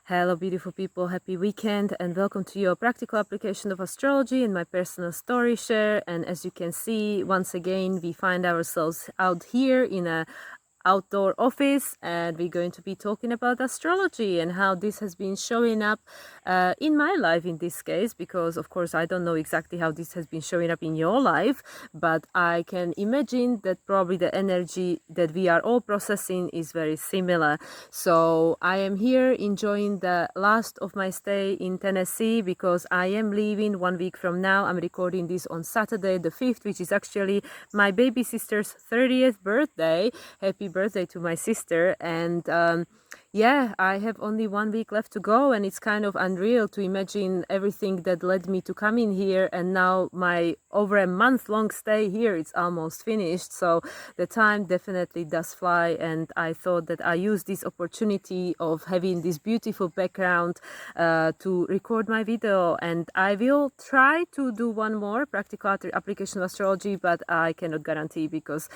Hello, beautiful people. Happy weekend and welcome to your practical application of astrology and my personal story share. And as you can see, once again, we find ourselves out here in a outdoor office, and we're going to be talking about astrology and how this has been showing up in my life in this case, because of course I don't know exactly how this has been showing up in your life, but I can imagine that probably the energy that we are all processing is very similar. So I am here enjoying the last of my stay in Tennessee because I am leaving 1 week from now. I'm recording this on Saturday the 5th, which is actually my baby sister's 30th birthday. Happy birthday to my sister. And yeah, I have only 1 week left to go, and it's kind of unreal to imagine everything that led me to come in here, and now my over a month-long stay here, it's almost finished. So the time definitely does fly, and I thought that I use this opportunity of having this beautiful background to record my video, and I will try to do one more practical application of astrology, but I cannot guarantee because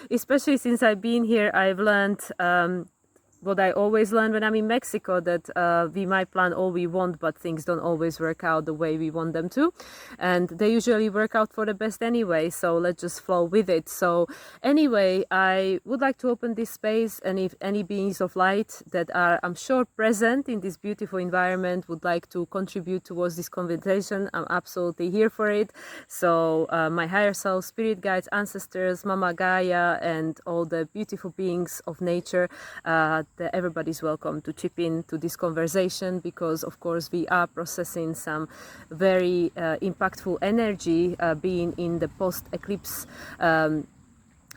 especially since I've been here, I've learned what I always learn when I'm in Mexico, that we might plan all we want, but things don't always work out the way we want them to. And they usually work out for the best anyway, so let's just flow with it. So anyway, I would like to open this space, and if any beings of light that are, I'm sure, present in this beautiful environment would like to contribute towards this conversation, I'm absolutely here for it. So my higher self, spirit guides, ancestors, Mama Gaia, and all the beautiful beings of nature, that everybody's welcome to chip in to this conversation, because of course we are processing some very impactful energy being in the post-eclipse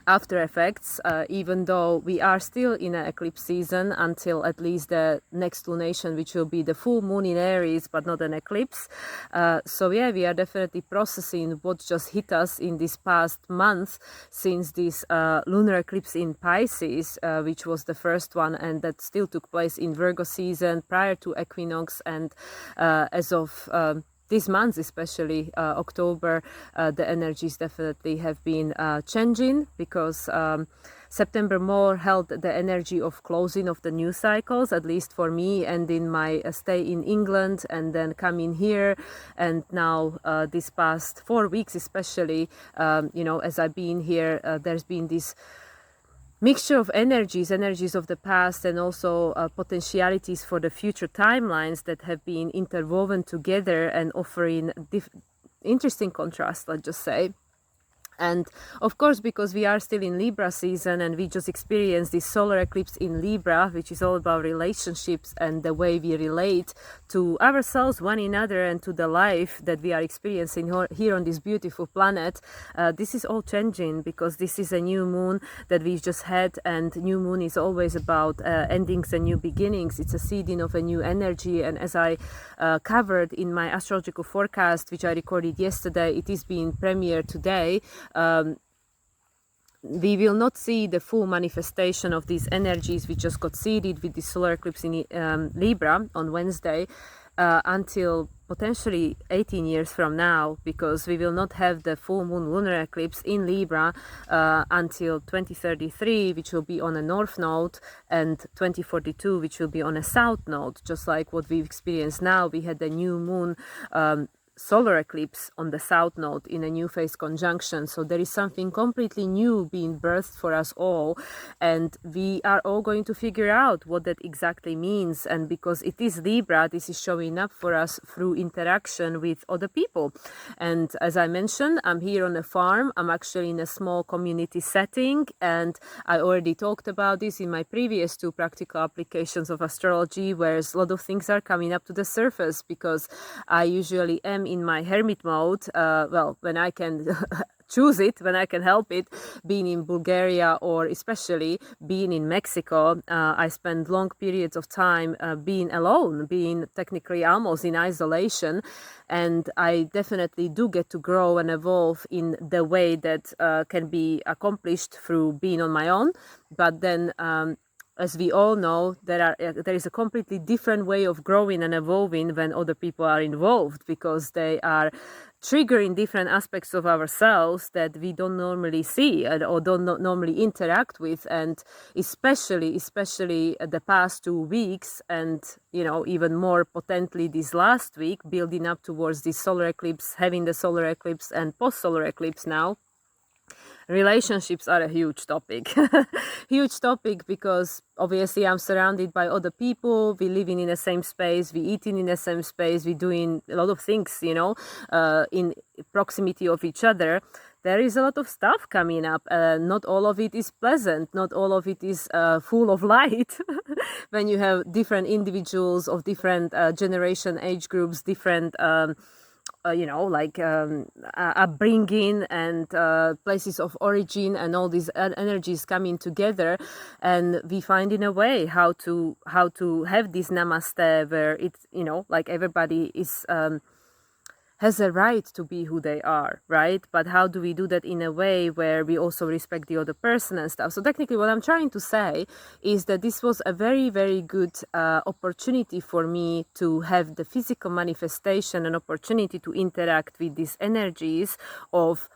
after effects, even though we are still in an eclipse season until at least the next lunation, which will be the full moon in Aries, but not an eclipse. So yeah, we are definitely processing what just hit us in this past month since this lunar eclipse in Pisces, which was the first one, and that still took place in Virgo season prior to equinox. And as of this month, especially October, the energies definitely have been changing, because September more held the energy of closing of the new cycles, at least for me, and in my stay in England, and then coming here. And now this past 4 weeks especially, as I've been here, there's been this mixture of energies of the past, and also potentialities for the future timelines that have been interwoven together and offering interesting contrast, let's just say. And of course, because we are still in Libra season and we just experienced this solar eclipse in Libra, which is all about relationships and the way we relate to ourselves, one another, and to the life that we are experiencing here on this beautiful planet, this is all changing, because this is a new moon that we've just had, and new moon is always about endings and new beginnings. It's a seeding of a new energy, and as I covered in my astrological forecast, which I recorded yesterday, it is being premiered today. We will not see the full manifestation of these energies we just got seeded with the solar eclipse in Libra on Wednesday until potentially 18 years from now, because we will not have the full moon lunar eclipse in Libra until 2033, which will be on a north node, and 2042, which will be on a south node. Just like what we've experienced now, we had the new moon solar eclipse on the south node in a new phase conjunction. So there is something completely new being birthed for us all, and we are all going to figure out what that exactly means. And because it is Libra, this is showing up for us through interaction with other people. And as I mentioned, I'm here on a farm. I'm actually in a small community setting, and I already talked about this in my previous 2 practical applications of astrology, where a lot of things are coming up to the surface, because I usually am in my hermit mode, when I can choose it, when I can help it, being in Bulgaria or especially being in Mexico. I spend long periods of time being alone, being technically almost in isolation, and I definitely do get to grow and evolve in the way that can be accomplished through being on my own. But then as we all know, there is a completely different way of growing and evolving when other people are involved, because they are triggering different aspects of ourselves that we don't normally see or don't normally interact with. And especially the past 2 weeks, and even more potently this last week, building up towards this solar eclipse, having the solar eclipse and post-solar eclipse now, relationships are a huge topic. Huge topic, because obviously I'm surrounded by other people, we living in the same space, we eating in the same space, we doing a lot of things, in proximity of each other. There is a lot of stuff coming up. Not all of it is pleasant, not all of it is full of light. When you have different individuals of different generation, age groups, different upbringing and places of origin, and all these energies coming together, and we find in a way how to have this namaste, where it's everybody is has a right to be who they are, right? But how do we do that in a way where we also respect the other person and stuff? So technically what I'm trying to say is that this was a very, very good opportunity for me to have the physical manifestation, an opportunity to interact with these energies of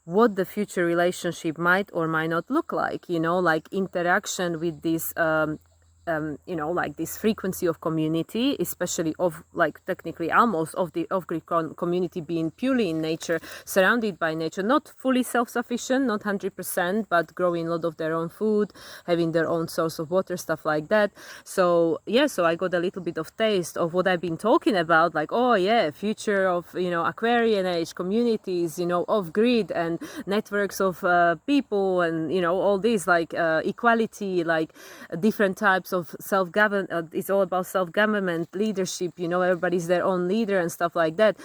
what the future relationship might or might not look like, like interaction with this this frequency of community, especially of technically almost of the off-grid community, being purely in nature, surrounded by nature, not fully self-sufficient, not 100%, but growing a lot of their own food, having their own source of water, stuff like that. So so I got a little bit of taste of what I've been talking about, future of Aquarian age communities, off-grid and networks of people, and all these equality, different types of self-government. It's all about self-government, leadership, everybody's their own leader and stuff like that.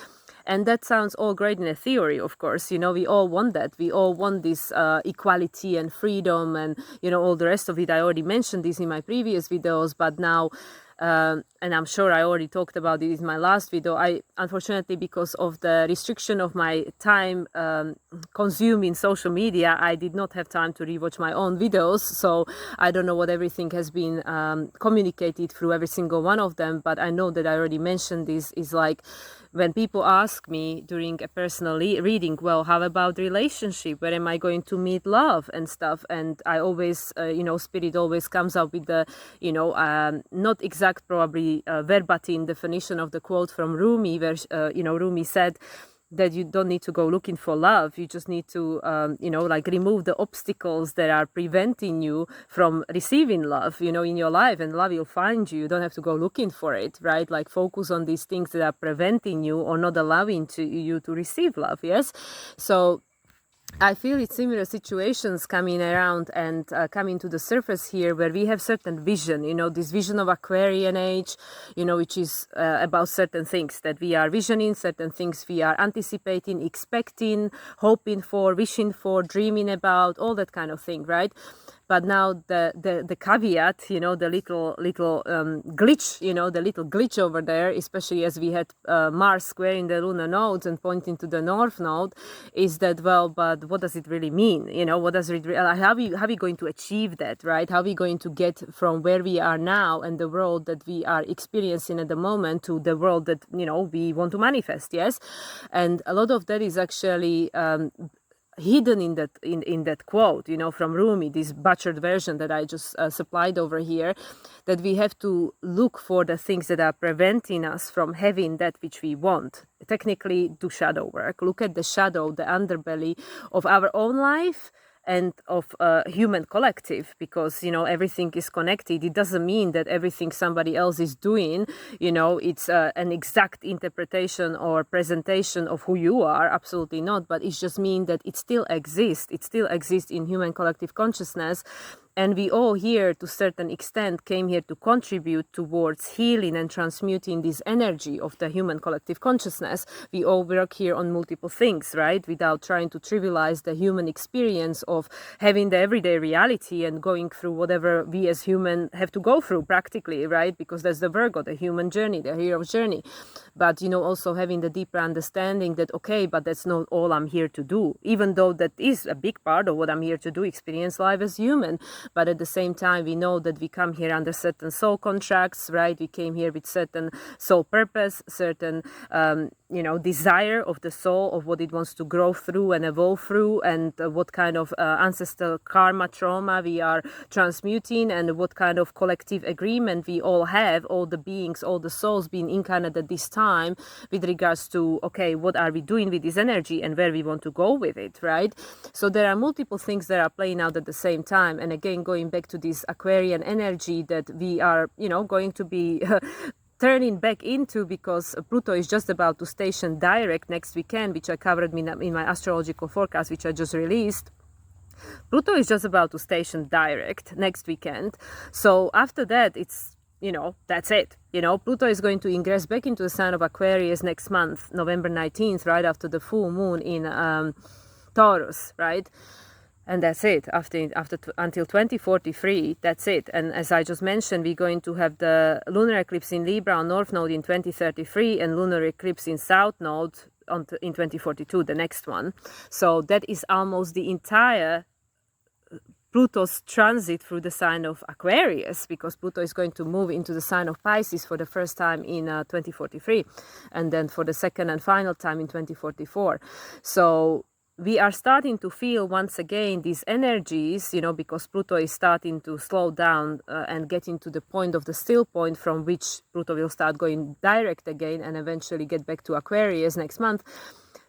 And that sounds all great in a theory, of course. We all want that. We all want this equality and freedom and, all the rest of it. I already mentioned this in my previous videos, but now, and I'm sure I already talked about it in my last video, I unfortunately, because of the restriction of my time consuming social media, I did not have time to rewatch my own videos. So I don't know what everything has been communicated through every single one of them, but I know that I already mentioned this, is when people ask me during a personal reading, well, how about relationship? Where am I going to meet love and stuff? And I always, Spirit always comes up with the, not exact, probably verbatim definition of the quote from Rumi, where, Rumi said that you don't need to go looking for love. You just need to, remove the obstacles that are preventing you from receiving love, in your life, and love will find you. You don't have to go looking for it, right? Focus on these things that are preventing you or not allowing you to receive love, yes? So I feel it's similar situations coming around and coming to the surface here, where we have certain vision, this vision of Aquarian age, which is about certain things that we are visioning, certain things we are anticipating, expecting, hoping for, wishing for, dreaming about, all that kind of thing, right? But now the caveat, the little glitch, the little glitch over there, especially as we had Mars squaring the lunar nodes and pointing to the North Node, is that, well, but what does it really mean? What does it? How are we going to achieve that, right? How are we going to get from where we are now and the world that we are experiencing at the moment to the world that we want to manifest? Yes, and a lot of that is actually hidden in that quote, from Rumi, this butchered version that I just supplied over here, that we have to look for the things that are preventing us from having that which we want. Technically, do shadow work. Look at the shadow, the underbelly of our own life and of human collective, because everything is connected. It doesn't mean that everything somebody else is doing it's an exact interpretation or presentation of who you are. Absolutely not. But it just means that it still exists in human collective consciousness. And we all here, to a certain extent, came here to contribute towards healing and transmuting this energy of the human collective consciousness. We all work here on multiple things, right? Without trying to trivialize the human experience of having the everyday reality and going through whatever we as human have to go through practically, right? Because that's the Virgo, the human journey, the hero's journey. But, also having the deeper understanding that, okay, but that's not all I'm here to do, even though that is a big part of what I'm here to do, experience life as human. but at the same time we know that we come here under certain soul contracts, right? We came here with certain soul purpose, certain desire of the soul, of what it wants to grow through and evolve through, and what kind of ancestral karma, trauma we are transmuting, and what kind of collective agreement we all have, all the beings, all the souls being incarnate at this time, with regards to, okay, what are we doing with this energy and where we want to go with it, right? So there are multiple things that are playing out at the same time. And again, going back to this Aquarian energy that we are, going to be turning back into, because Pluto is just about to station direct next weekend, which I covered in my astrological forecast, which I just released. Pluto is just about to station direct next weekend. So after that, it's, that's it. Pluto is going to ingress back into the sign of Aquarius next month, November 19th, right after the full moon in Taurus, right? And that's it. Until 2043, that's it. And as I just mentioned, we're going to have the lunar eclipse in Libra on North Node in 2033 and lunar eclipse in South Node in 2042, the next one. So that is almost the entire Pluto's transit through the sign of Aquarius, because Pluto is going to move into the sign of Pisces for the first time in 2043, and then for the second and final time in 2044. So we are starting to feel once again these energies, because Pluto is starting to slow down and getting to the point of the still point, from which Pluto will start going direct again and eventually get back to Aquarius next month.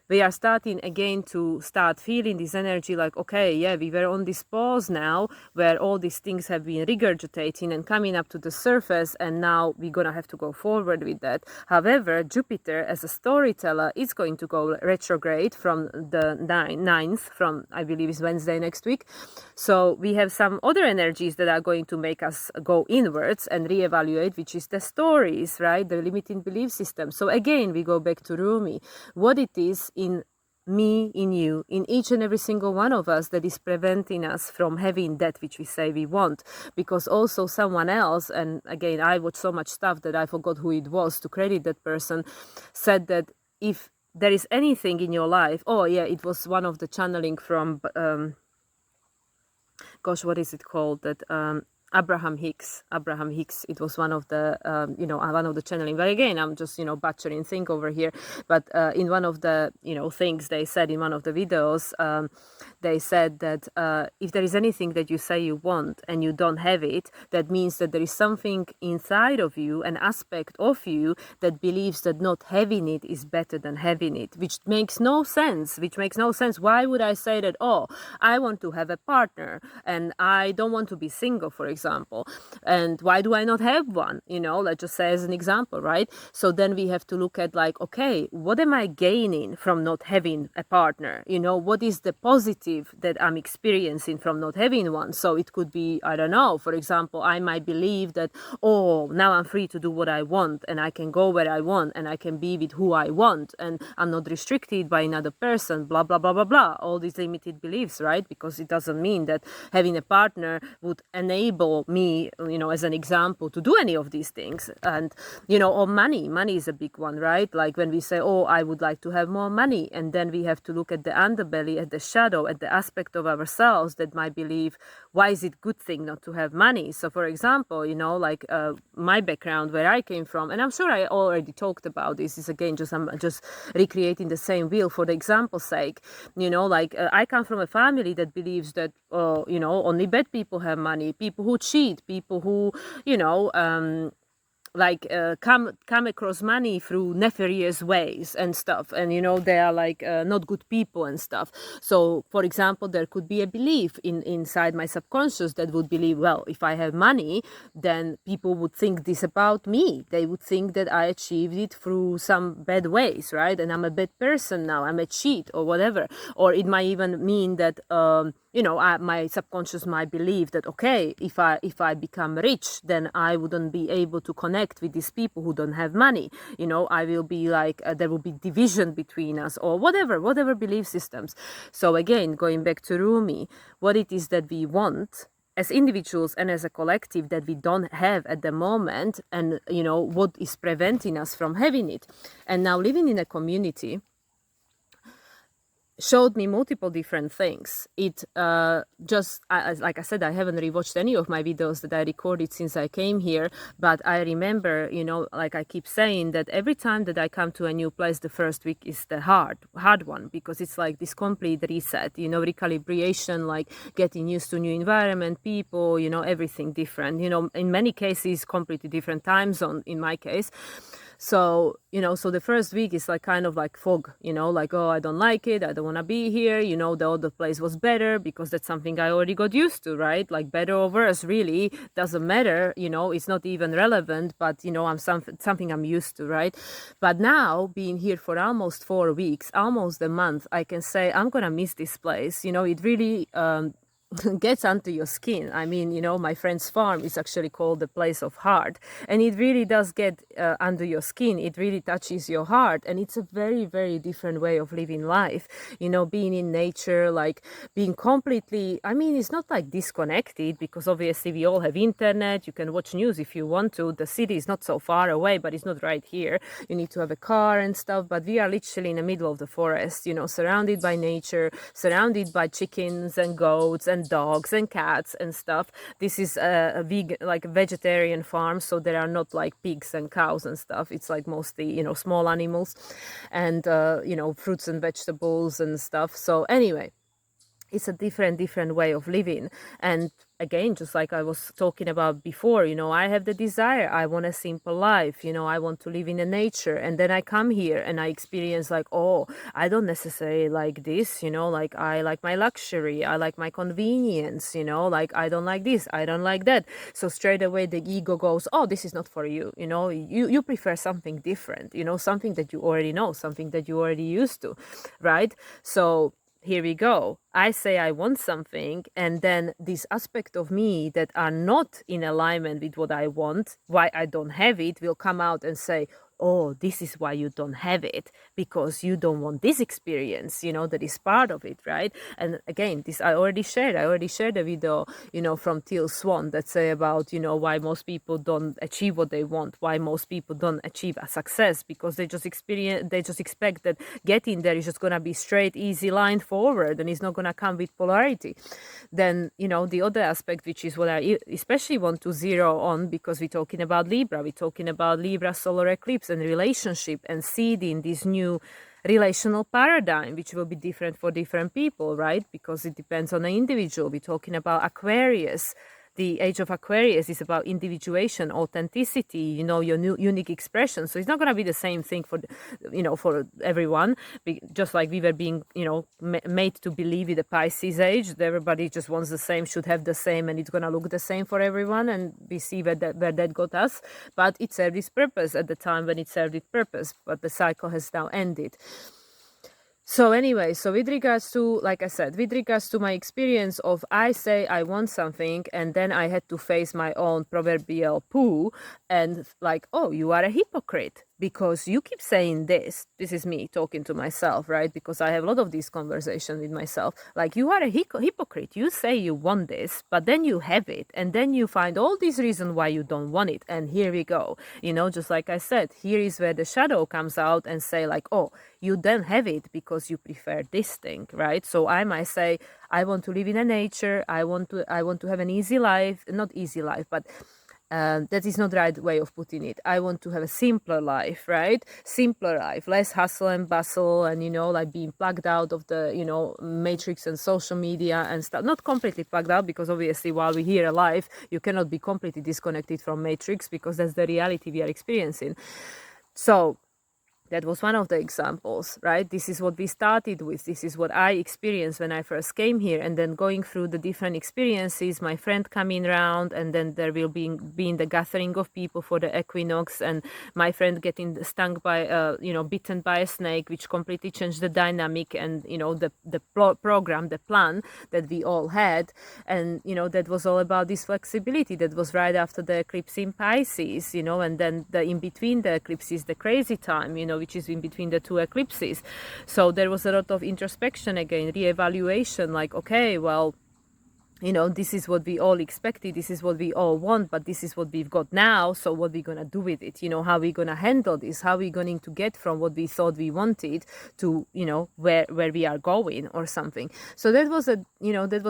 We are starting again to start feeling this energy like, okay, yeah, we were on this pause now where all these things have been regurgitating and coming up to the surface, and now we're going to have to go forward with that. However, Jupiter as a storyteller is going to go retrograde from the 9th, from, I believe, is Wednesday next week. So we have some other energies that are going to make us go inwards and reevaluate, which is the stories, right? The limiting belief system. So again, we go back to Rumi. What it is in me, in you, in each and every single one of us that is preventing us from having that which we say we want. Because also someone else, and again, I watched so much stuff that I forgot who it was to credit that person, said that if there is anything in your life, it was one of the channeling from what is it called, that Abraham Hicks. It was one of the one of the channeling. But again, I'm just butchering thing over here. But in one of the things they said in one of the videos, they said that if there is anything that you say you want and you don't have it, that means that there is something inside of you, an aspect of you that believes that not having it is better than having it, which makes no sense. Why would I say that? Oh, I want to have a partner and I don't want to be single, for example, and why do I not have one? Let's just say as an example, right? So then we have to look at like, okay, what am I gaining from not having a partner? What is the positive that I'm experiencing from not having one? So it could be, I don't know, for example, I might believe that, oh, now I'm free to do what I want and I can go where I want and I can be with who I want and I'm not restricted by another person, blah, blah, blah, blah, blah. All these limited beliefs, right? Because it doesn't mean that having a partner would enable me, as an example, to do any of these things. And, or money is a big one, right? Like when we say, oh, I would like to have more money. And then we have to look at the underbelly, at the shadow, at the aspect of ourselves that might believe, why is it a good thing not to have money? So for example, like my background, where I came from, and I'm sure I already talked about this, is again, I'm just recreating the same wheel for the example's sake. I come from a family that believes that, only bad people have money, people who cheat, people who, come across money through nefarious ways and stuff, and they are not good people and stuff. So for example, there could be a belief inside my subconscious that would believe, well, if I have money, then people would think this about me. They would think that I achieved it through some bad ways, right? And I'm a bad person now, I'm a cheat or whatever. Or it might even mean that my subconscious might believe that, okay, if I become rich, then I wouldn't be able to connect with these people who don't have money. I will be like, there will be division between us, or whatever belief systems. So again, going back to Rumi, what it is that we want as individuals and as a collective that we don't have at the moment, and what is preventing us from having it. And now living in a community, showed me multiple different things. It like I said, I haven't rewatched any of my videos that I recorded since I came here, but I remember, like I keep saying, that every time that I come to a new place, the first week is the hard one, because it's like this complete reset, recalibration, like getting used to new environment, people, everything different, in many cases completely different time zone in my case. So, so the first week is like kind of like fog, like, oh, I don't like it. I don't want to be here. The other place was better because that's something I already got used to, right? Like better or worse really doesn't matter. It's not even relevant, but, I'm something I'm used to, right? But now being here for almost 4 weeks, almost a month, I can say I'm going to miss this place. It really, gets under your skin. I mean, my friend's farm is actually called the place of heart, and it really does get under your skin. It really touches your heart, and it's a very, very different way of living life. Being in nature, like being completely, I mean, it's not like disconnected, because obviously we all have internet. You can watch news if you want to. The city is not so far away, but it's not right here. You need to have a car and stuff, but we are literally in the middle of the forest, surrounded by nature, surrounded by chickens and goats and dogs and cats and stuff. This is a vegan, like a vegetarian farm, so there are not like pigs and cows and stuff. It's like mostly, small animals and, fruits and vegetables and stuff. So anyway, it's a different way of living. And again, just like I was talking about before, I have the desire, I want a simple life, I want to live in the nature. And then I come here and I experience like, oh, I don't necessarily like this, like I like my luxury, I like my convenience, like I don't like this, I don't like that. So straight away the ego goes, oh, this is not for you, you prefer something different, something that you already know, something that you already used to, right? So here we go. I say I want something, and then this aspect of me that are not in alignment with what I want, why I don't have it, will come out and say, oh, this is why you don't have it, because you don't want this experience, that is part of it, right? And again, this I already shared a video, from Teal Swan that say about, why most people don't achieve what they want, why most people don't achieve a success, because they just expect that getting there is just going to be straight, easy line forward, and it's not going to come with polarity. Then, the other aspect, which is what I especially want to zero on, because we're talking about Libra Solar Eclipse and relationship, and seeding this new relational paradigm, which will be different for different people, right? Because it depends on the individual. We're talking about Aquarius. The age of Aquarius is about individuation, authenticity, your new unique expression. So it's not going to be the same thing for, for everyone. Just like we were being, made to believe in the Pisces age, that everybody just wants the same, should have the same, and it's going to look the same for everyone. And we see where that got us. But it served its purpose at the time when it served its purpose. But the cycle has now ended. So anyway, so with regards to, like I said, with regards to my experience of I say I want something, and then I had to face my own proverbial poo and like, oh, you are a hypocrite because you keep saying this. This is me talking to myself, right? Because I have a lot of these conversations with myself. Like, you are a hypocrite. You say you want this, but then you have it. And then you find all these reasons why you don't want it. And here we go. Just like I said, here is where the shadow comes out and say like, oh, you then have it because you prefer this thing, right? So I might say, I want to live in a nature. I want to have an easy life, not easy life, but that is not the right way of putting it. I want to have a simpler life, right? Simpler life, less hustle and bustle, and like being plugged out of the matrix and social media and stuff. Not completely plugged out, because obviously while we're here alive, you cannot be completely disconnected from matrix, because that's the reality we are experiencing. So that was one of the examples, right? This is what we started with. This is what I experienced when I first came here. And then going through the different experiences, my friend coming around, and then there will be the gathering of people for the equinox, and my friend getting stung by, bitten by a snake, which completely changed the dynamic and, the program, the plan that we all had. And, that was all about this flexibility. That was right after the eclipse in Pisces, and then in between the eclipses, the crazy time, which is in between the two eclipses. So there was a lot of introspection again, reevaluation, like, okay, well, this is what we all expected, this is what we all want, but this is what we've got now. So what we're going to do with it? How we're going to handle this? How we're going to get from what we thought we wanted to, where we are going or something. So that was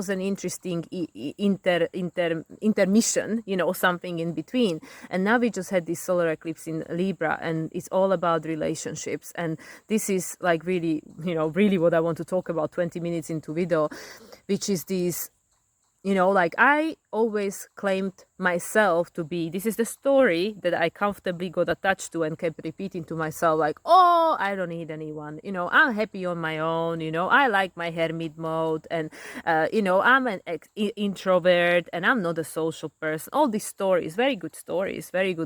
an interesting intermission, something in between. And now we just had this solar eclipse in Libra, and it's all about relationships. And this is like really, really what I want to talk about 20 minutes into video, which is this. Like I always claimed myself to be, this is the story that I comfortably got attached to and kept repeating to myself, like, oh, I don't need anyone, I'm happy on my own, I like my hermit mode, and I'm an introvert, and I'm not a social person. All these stories, very good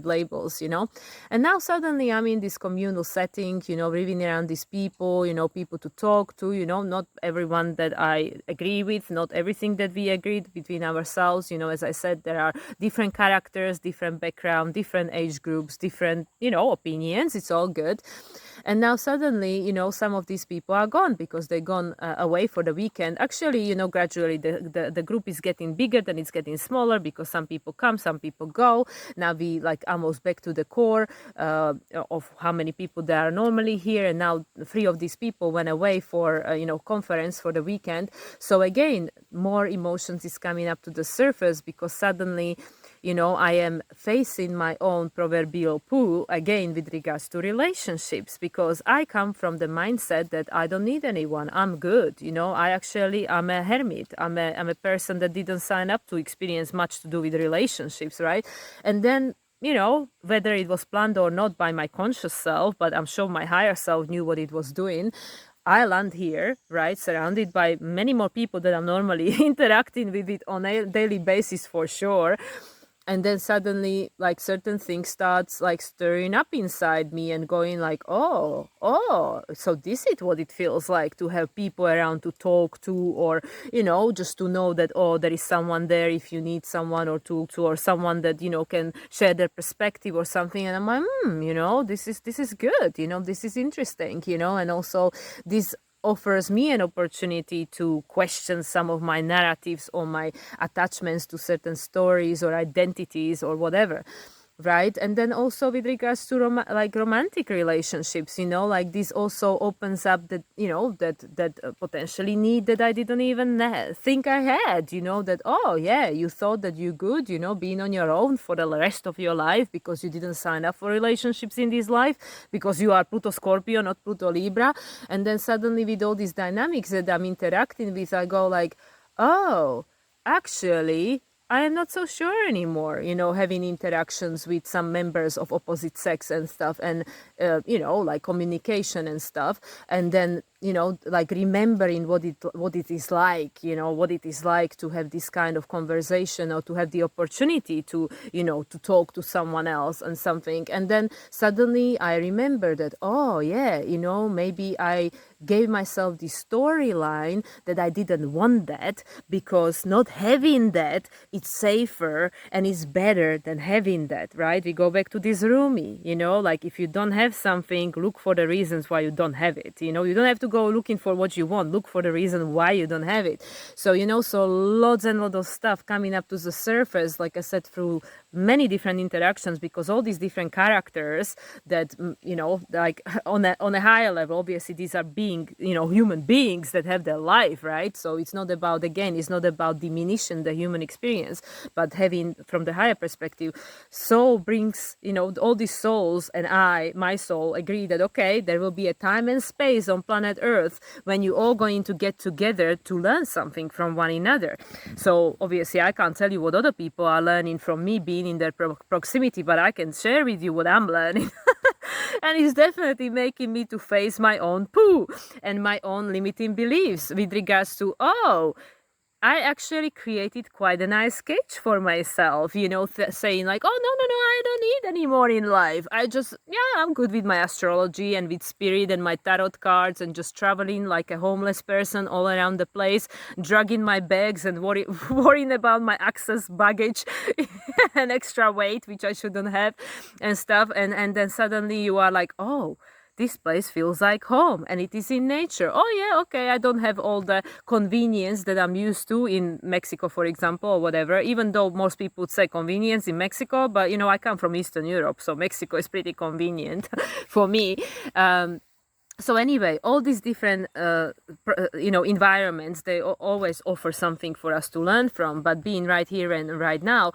labels, and now suddenly I'm in this communal setting, living around these people, people to talk to, not everyone that I agree with, not everything that we agreed between ourselves. As I said, there are different characters, different background, different age groups, different, opinions. It's all good. And now suddenly, some of these people are gone because they're gone away for the weekend. Actually, gradually the group is getting bigger, then it's getting smaller because some people come, some people go. Now we like almost back to the core of how many people there are normally here. And now 3 of these people went away for, conference for the weekend. So again, more emotions is coming up to the surface because suddenly, I am facing my own proverbial poo again with regards to relationships, because I come from the mindset that I don't need anyone. I'm good. I'm a hermit. I'm a person that didn't sign up to experience much to do with relationships, right? And then, whether it was planned or not by my conscious self, but I'm sure my higher self knew what it was doing. I land here, right, surrounded by many more people that I'm normally interacting with it on a daily basis for sure. And then suddenly, like, certain things starts like stirring up inside me and going like, oh, so this is what it feels like to have people around to talk to, or, just to know that, oh, there is someone there if you need someone or to, or someone that, can share their perspective or something. And I'm like, this is good, this is interesting, and also this offers me an opportunity to question some of my narratives or my attachments to certain stories or identities or whatever. Right. And then also with regards to romantic relationships, like this also opens up that, that potentially need that I didn't even think I had, that, oh, yeah, you thought that you're good, being on your own for the rest of your life because you didn't sign up for relationships in this life because you are Pluto Scorpio, not Pluto Libra. And then suddenly with all these dynamics that I'm interacting with, I go like, oh, actually, I am not so sure anymore, having interactions with some members of opposite sex and stuff, and, like communication and stuff. And then, like remembering what it is like, what it is like to have this kind of conversation or to have the opportunity to, to talk to someone else and something. And then suddenly I remember that, oh, yeah, maybe I gave myself this storyline that I didn't want that, because not having that, it's safer and it's better than having that, right? We go back to this Rumi, like if you don't have something, look for the reasons why you don't have it. You don't have to go looking for what you want, look for the reason why you don't have it. So, so lots and lots of stuff coming up to the surface, like I said, through many different interactions, because all these different characters that, like on a higher level, obviously these are human beings that have their life, right? So it's not about diminishing the human experience, but having from the higher perspective. Soul brings, all these souls, and my soul agree that, okay, there will be a time and space on planet Earth when you all going to get together to learn something from one another. So obviously I can't tell you what other people are learning from me being in their proximity, but I can share with you what I'm learning. And it's definitely making me to face my own poo and my own limiting beliefs with regards to, oh, I actually created quite a nice sketch for myself, saying like, oh, no, I don't need any more in life. I'm good with my astrology and with spirit and my tarot cards and just traveling like a homeless person all around the place, dragging my bags and worrying about my excess baggage and extra weight, which I shouldn't have and stuff. And then suddenly you are like, oh, this place feels like home, and it is in nature. Oh yeah, okay, I don't have all the convenience that I'm used to in Mexico, for example, or whatever, even though most people would say convenience in Mexico, but I come from Eastern Europe, so Mexico is pretty convenient for me. So anyway, all these different environments, they always offer something for us to learn from. But being right here and right now,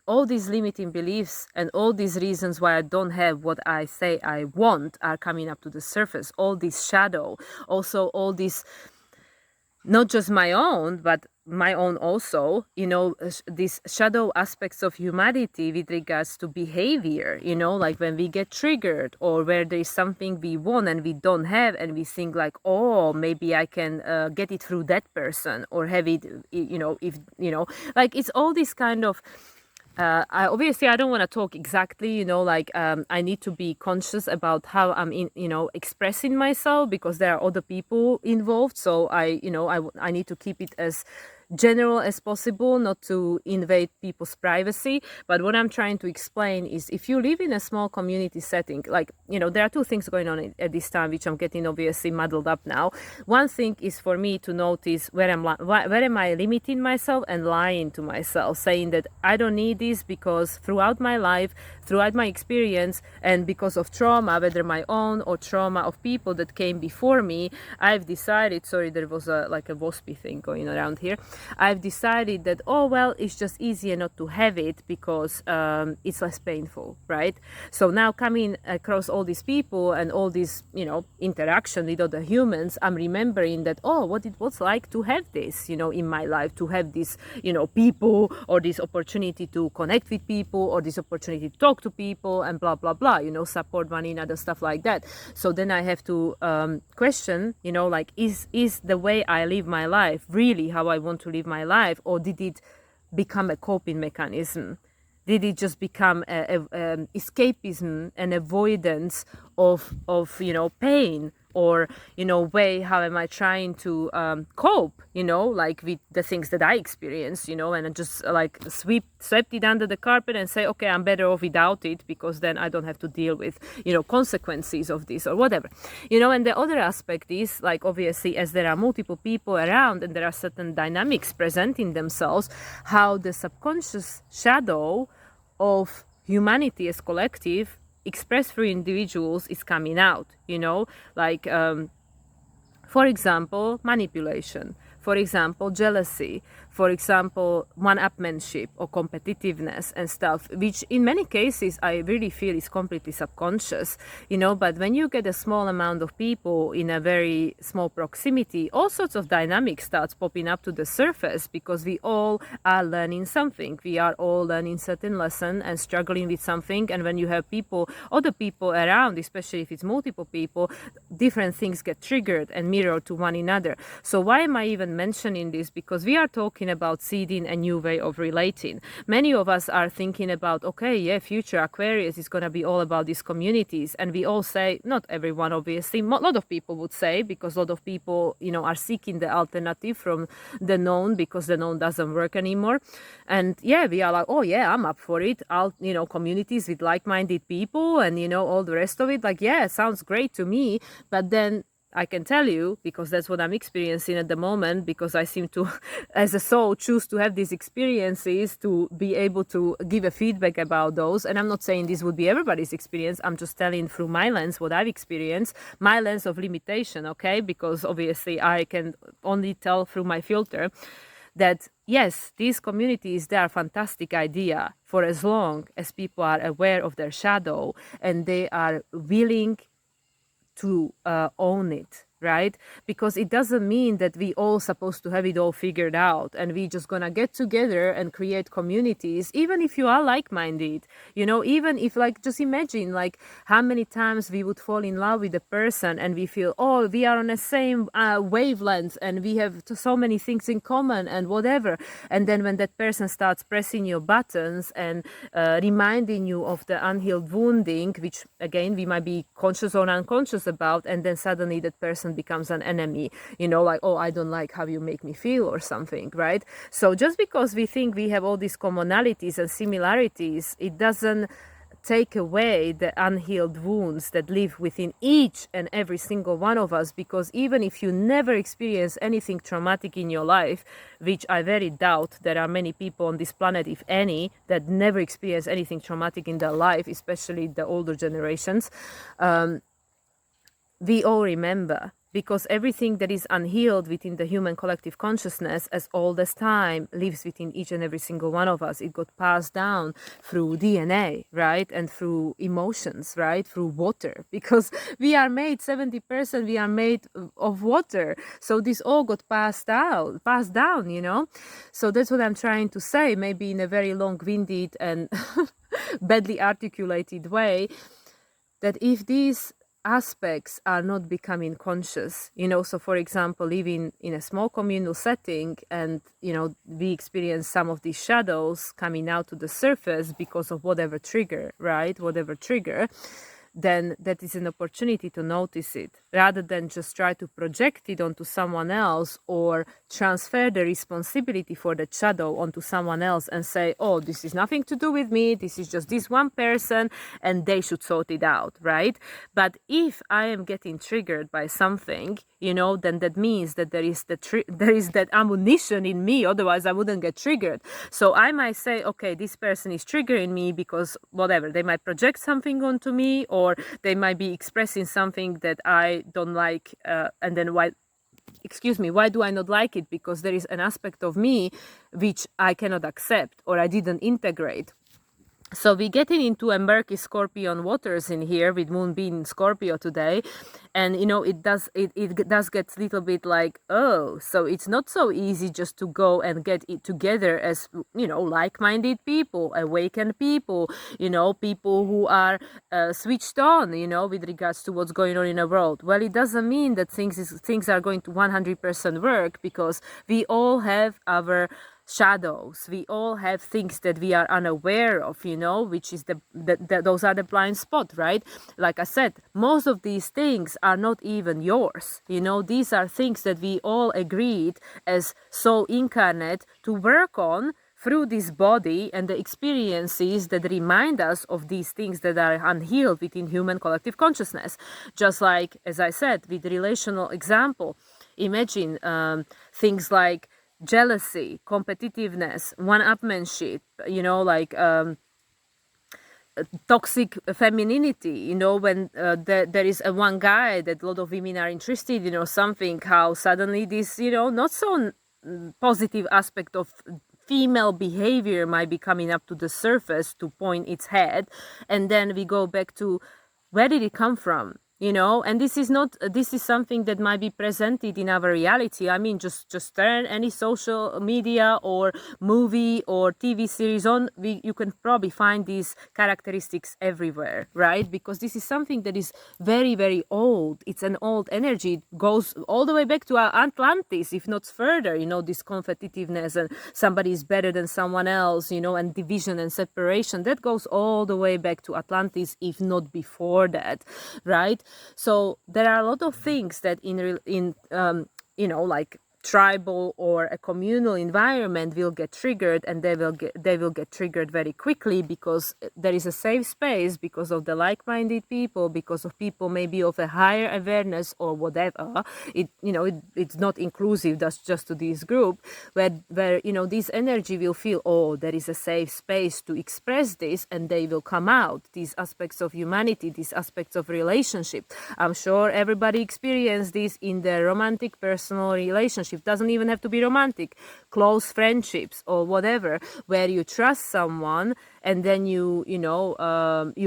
all these limiting beliefs and all these reasons why I don't have what I say I want are coming up to the surface. All this shadow, also all this, not just my own, but my own also, these shadow aspects of humanity with regards to behavior, like when we get triggered, or where there is something we want and we don't have, and we think like, oh, maybe I can get it through that person, or have it, like it's all this kind of I don't want to talk exactly, I need to be conscious about how I'm expressing myself, because there are other people involved. So I need to keep it as general as possible, not to invade people's privacy. But what I'm trying to explain is, if you live in a small community setting, like, there are two things going on at this time, which I'm getting obviously muddled up now. One thing is for me to notice where am I limiting myself and lying to myself, saying that I don't need this, because throughout my life, throughout my experience, and because of trauma, whether my own or trauma of people that came before me, I've decided, sorry, there was a waspy thing going around here. I've decided that, oh, well, it's just easier not to have it, because it's less painful, right? So now, coming across all these people and all this, interaction with other humans, I'm remembering that, oh, what it was like to have this, in my life, to have this, people, or this opportunity to connect with people, or this opportunity to talk to people, and blah, blah, blah, support one another, stuff like that. So then I have to question, like, is the way I live my life really how I want to live my life, or did it become a coping mechanism? Did it just become a escapism and avoidance of pain, or way how am I trying to cope, like with the things that I experience, and I just like swept it under the carpet and say, okay, I'm better off without it, because then I don't have to deal with consequences of this or whatever, and the other aspect is, like, obviously, as there are multiple people around and there are certain dynamics presenting themselves, how the subconscious shadow of humanity as collective expressed through individuals is coming out, like for example, manipulation, for example, jealousy, for example, one-upmanship or competitiveness and stuff, which in many cases I really feel is completely subconscious, but when you get a small amount of people in a very small proximity, all sorts of dynamics starts popping up to the surface, because we all are learning something. We are all learning certain lesson and struggling with something, and when you have other people around, especially if it's multiple people, different things get triggered and mirrored to one another. So why am I even mentioning this? Because we are talking about seeding a new way of relating. Many of us are thinking about, okay, yeah, future Aquarius is going to be all about these communities, and we all say, not everyone obviously, a lot of people would say, because a lot of people are seeking the alternative from the known, because the known doesn't work anymore. And yeah, we are like, oh yeah, I'm up for it. Communities with like-minded people, and all the rest of it, like, yeah, sounds great to me. But then I can tell you, because that's what I'm experiencing at the moment, because I seem to, as a soul, choose to have these experiences to be able to give a feedback about those. And I'm not saying this would be everybody's experience. I'm just telling through my lens what I've experienced, my lens of limitation, okay? Because obviously I can only tell through my filter that, yes, these communities, they are a fantastic idea for as long as people are aware of their shadow and they are willing to own it, right? Because it doesn't mean that we all supposed to have it all figured out and we just gonna get together and create communities, even if you are like-minded, even if, like, just imagine like how many times we would fall in love with a person and we feel, oh, we are on the same wavelength and we have so many things in common and whatever, and then when that person starts pressing your buttons and reminding you of the unhealed wounding, which again we might be conscious or unconscious about, and then suddenly that person becomes an enemy, like, oh, I don't like how you make me feel or something, right? So just because we think we have all these commonalities and similarities, it doesn't take away the unhealed wounds that live within each and every single one of us. Because even if you never experience anything traumatic in your life, which I very doubt, there are many people on this planet, if any, that never experience anything traumatic in their life, especially the older generations, we all remember, because everything that is unhealed within the human collective consciousness as old as time lives within each and every single one of us. It got passed down through DNA, right? And through emotions, right? Through water, because we are made 70%, we are made of water. So this all got passed down, you know? So that's what I'm trying to say, maybe in a very long-winded and badly articulated way, that if these aspects are not becoming conscious, you know, so for example, living in a small communal setting and, you know, we experience some of these shadows coming out to the surface because of whatever trigger, right? Whatever trigger, then that is an opportunity to notice it rather than just try to project it onto someone else or transfer the responsibility for the shadow onto someone else and say, oh, this is nothing to do with me, this is just this one person and they should sort it out, right? But if I am getting triggered by something, you know, then that means that there is that ammunition in me, otherwise I wouldn't get triggered. So I might say, okay, this person is triggering me because whatever, they might project something onto me, or they might be expressing something that I don't like, and then why do I not like it? Because there is an aspect of me which I cannot accept or I didn't integrate. So we're getting into a murky Scorpion waters in here with Moon being Scorpio today. And, you know, it does get a little bit like, oh, so it's not so easy just to go and get it together as, you know, like-minded people, awakened people, you know, people who are switched on, you know, with regards to what's going on in the world. Well, it doesn't mean that things are going to 100% work, because we all have our shadows, we all have things that we are unaware of, you know, which is those are the blind spot, right? Like I said, most of these things are not even yours, you know. These are things that we all agreed as soul incarnate to work on through this body and the experiences that remind us of these things that are unhealed within human collective consciousness. Just like, as I said, with the relational example, imagine things like jealousy, competitiveness, one-upmanship, you know, like toxic femininity, you know, when there is a one guy that a lot of women are interested in or something, how suddenly this, you know, not so positive aspect of female behavior might be coming up to the surface to point its head, and then we go back to where did it come from? You know, and this is something that might be presented in our reality. I mean, just turn any social media or movie or TV series on, you can probably find these characteristics everywhere, right? Because this is something that is very, very old. It's an old energy. It goes all the way back to Atlantis, if not further, you know, this competitiveness and somebody is better than someone else, you know, and division and separation. That goes all the way back to Atlantis, if not before that, right? So there are a lot of things that in you know, like tribal or a communal environment will get triggered, and they will get triggered very quickly, because there is a safe space, because of the like-minded people, because of people maybe of a higher awareness or whatever. It's not inclusive, that's just to this group, where you know, this energy will feel, oh, there is a safe space to express this, and they will come out, these aspects of humanity, these aspects of relationship. I'm sure everybody experienced this in their romantic personal relationship. Doesn't even have to be romantic, close friendships or whatever, where you trust someone and then you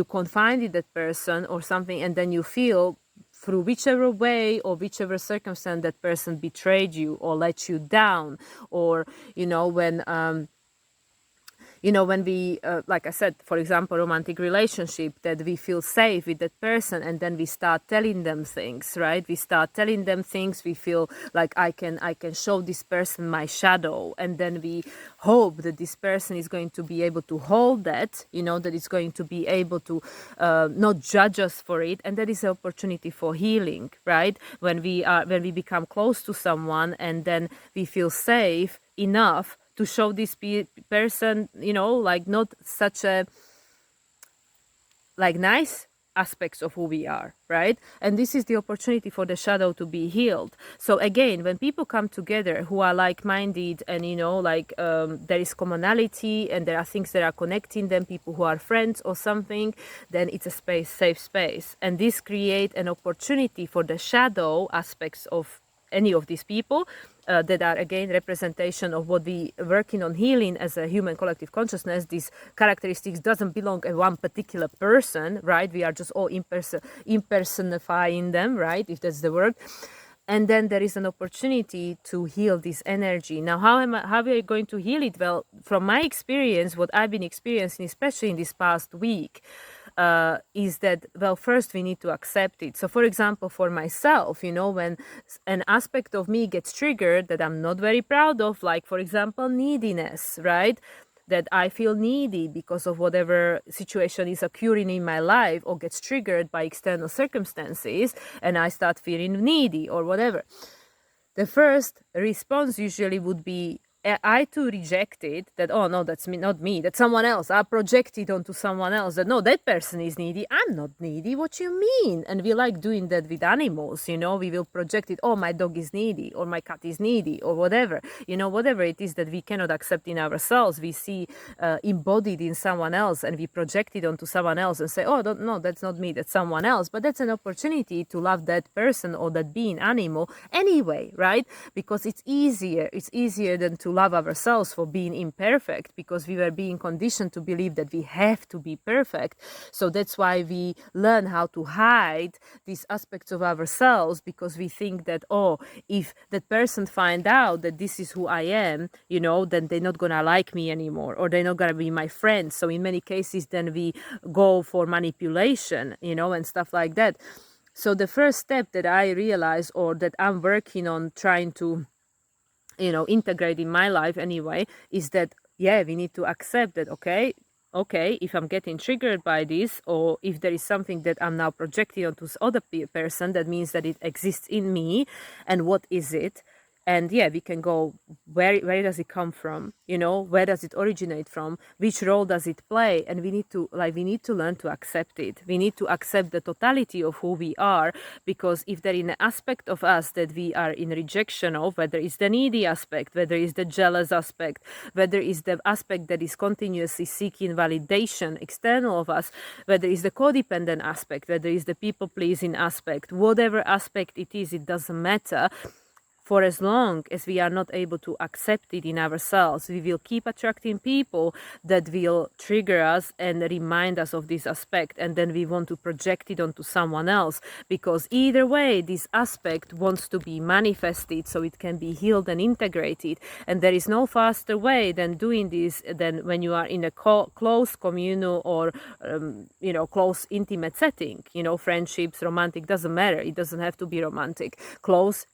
confide in that person or something, and then you feel through whichever way or whichever circumstance that person betrayed you or let you down, or when we, like I said, for example, romantic relationship, that we feel safe with that person, and then we start telling them things, right? We start telling them things. We feel like I can show this person my shadow, and then we hope that this person is going to be able to hold that, you know, that it's going to be able to not judge us for it, and that is an opportunity for healing, right? When we become close to someone, and then we feel safe enough to show this person, you know, like not such a like nice aspects of who we are, right? And this is the opportunity for the shadow to be healed. So again, when people come together who are like-minded, and like there is commonality and there are things that are connecting them, people who are friends or something, then it's a safe space. And this create an opportunity for the shadow aspects of any of these people that are again representation of what we working on healing as a human collective consciousness. These characteristics doesn't belong to one particular person, right? We are just all impersonifying them, right, if that's the word. And then there is an opportunity to heal this energy. Now, how are we going to heal it? Well, from my experience, what I've been experiencing, especially in this past week, is that, well, first we need to accept it. So for example, for myself, when an aspect of me gets triggered that I'm not very proud of, like for example neediness, right, that I feel needy because of whatever situation is occurring in my life, or gets triggered by external circumstances, and I start feeling needy or whatever, the first response usually would be I too reject it, that, oh no, that's me, not me, that's someone else. I project it onto someone else, that no, that person is needy, I'm not needy, what you mean? And we like doing that with animals, we will project it, oh, my dog is needy, or my cat is needy, or whatever, whatever it is that we cannot accept in ourselves, we see embodied in someone else, and we project it onto someone else and say, oh, no, that's not me, that's someone else. But that's an opportunity to love that person or that being animal anyway, right? Because it's easier than to love ourselves for being imperfect, because we were being conditioned to believe that we have to be perfect. So that's why we learn how to hide these aspects of ourselves, because we think that, oh, if that person find out that this is who I am, then they're not gonna like me anymore, or they're not gonna be my friend. So in many cases then we go for manipulation, and stuff like that. So the first step that I realize, or that I'm working on trying to integrate in my life anyway, is that, yeah, we need to accept that, okay, if I'm getting triggered by this, or if there is something that I'm now projecting onto this other person, that means that it exists in me, and what is it? And yeah, we can go, where does it come from? Where does it originate from? Which role does it play? And we need to learn to accept it. We need to accept the totality of who we are, because if there is an aspect of us that we are in rejection of, whether it's the needy aspect, whether it's the jealous aspect, whether it's the aspect that is continuously seeking validation external of us, whether it's the codependent aspect, whether it's the people-pleasing aspect, whatever aspect it is, it doesn't matter. For as long as we are not able to accept it in ourselves, we will keep attracting people that will trigger us and remind us of this aspect, and then we want to project it onto someone else, because either way this aspect wants to be manifested so it can be healed and integrated. And there is no faster way than doing this than when you are in a close communal or close intimate setting, friendships, romantic, doesn't matter, it doesn't have to be romantic, close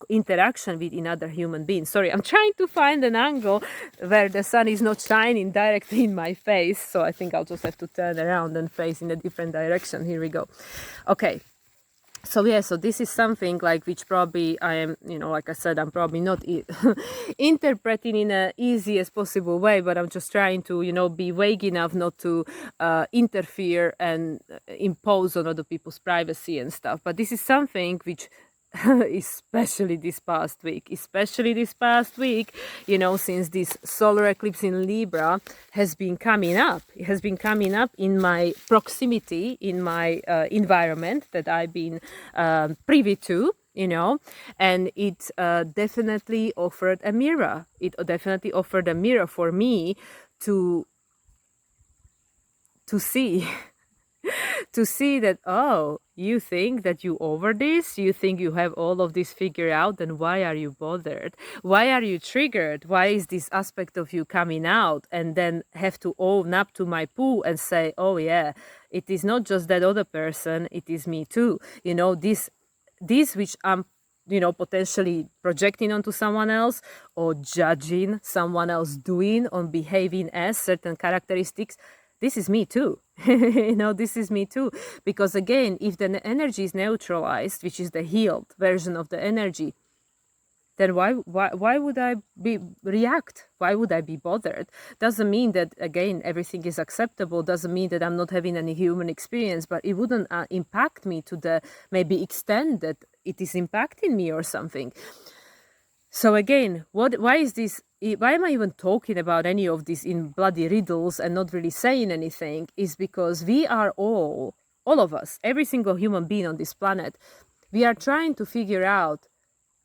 interaction with another human being. Sorry, I'm trying to find an angle where the sun is not shining directly in my face, so I think I'll just have to turn around and face in a different direction. Here we go. Okay, so yeah, so this is something like which probably I am, like I said, I'm probably not interpreting in the easiest possible way, but I'm just trying to, be vague enough not to interfere and impose on other people's privacy and stuff. But this is something which especially this past week, since this solar eclipse in Libra has been coming up. It has been coming up in my proximity, in my environment that I've been privy to, and it definitely offered a mirror. It definitely offered a mirror for me to see to see that, oh, you think that you over this, you think you have all of this figured out, then why are you bothered? Why are you triggered? Why is this aspect of you coming out? And then have to own up to my poo and say, oh yeah, it is not just that other person, it is me too. This which I'm potentially projecting onto someone else, or judging someone else doing or behaving as certain characteristics, this is me too. This is me too. Because again, if the energy is neutralized, which is the healed version of the energy, then why would I react? Why would I be bothered? Doesn't mean that, again, everything is acceptable. Doesn't mean that I'm not having any human experience, but it wouldn't impact me to the maybe extent that it is impacting me or something. So again, why is this? Why am I even talking about any of this in bloody riddles and not really saying anything? Is because we are all of us, every single human being on this planet, we are trying to figure out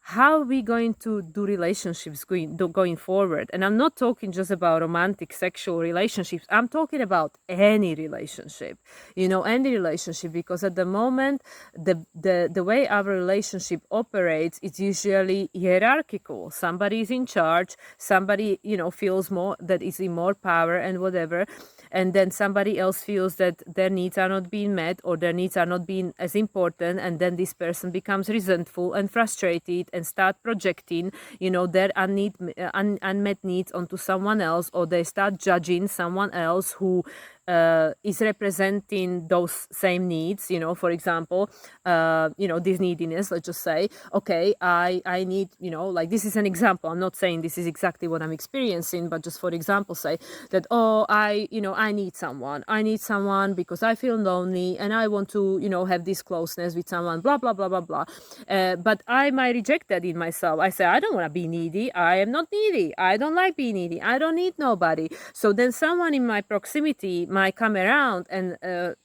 how are we going to do relationships going forward. And I'm not talking just about romantic sexual relationships. I'm talking about any relationship, any relationship, because at the moment the way our relationship operates is usually hierarchical. Somebody is in charge, somebody feels more that is in more power and whatever, and then somebody else feels that their needs are not being met or their needs are not being as important, and then this person becomes resentful and frustrated and start projecting their unmet needs onto someone else, or they start judging someone else who is representing those same needs. For example, this neediness. Let's just say, okay, I need, like, this is an example. I'm not saying this is exactly what I'm experiencing, but just for example, say that, I need someone because I feel lonely and I want to, have this closeness with someone, blah, blah, blah, blah, blah. But I might reject that in myself. I say, I don't want to be needy. I am not needy. I don't like being needy. I don't need nobody. So then someone in my proximity might come around and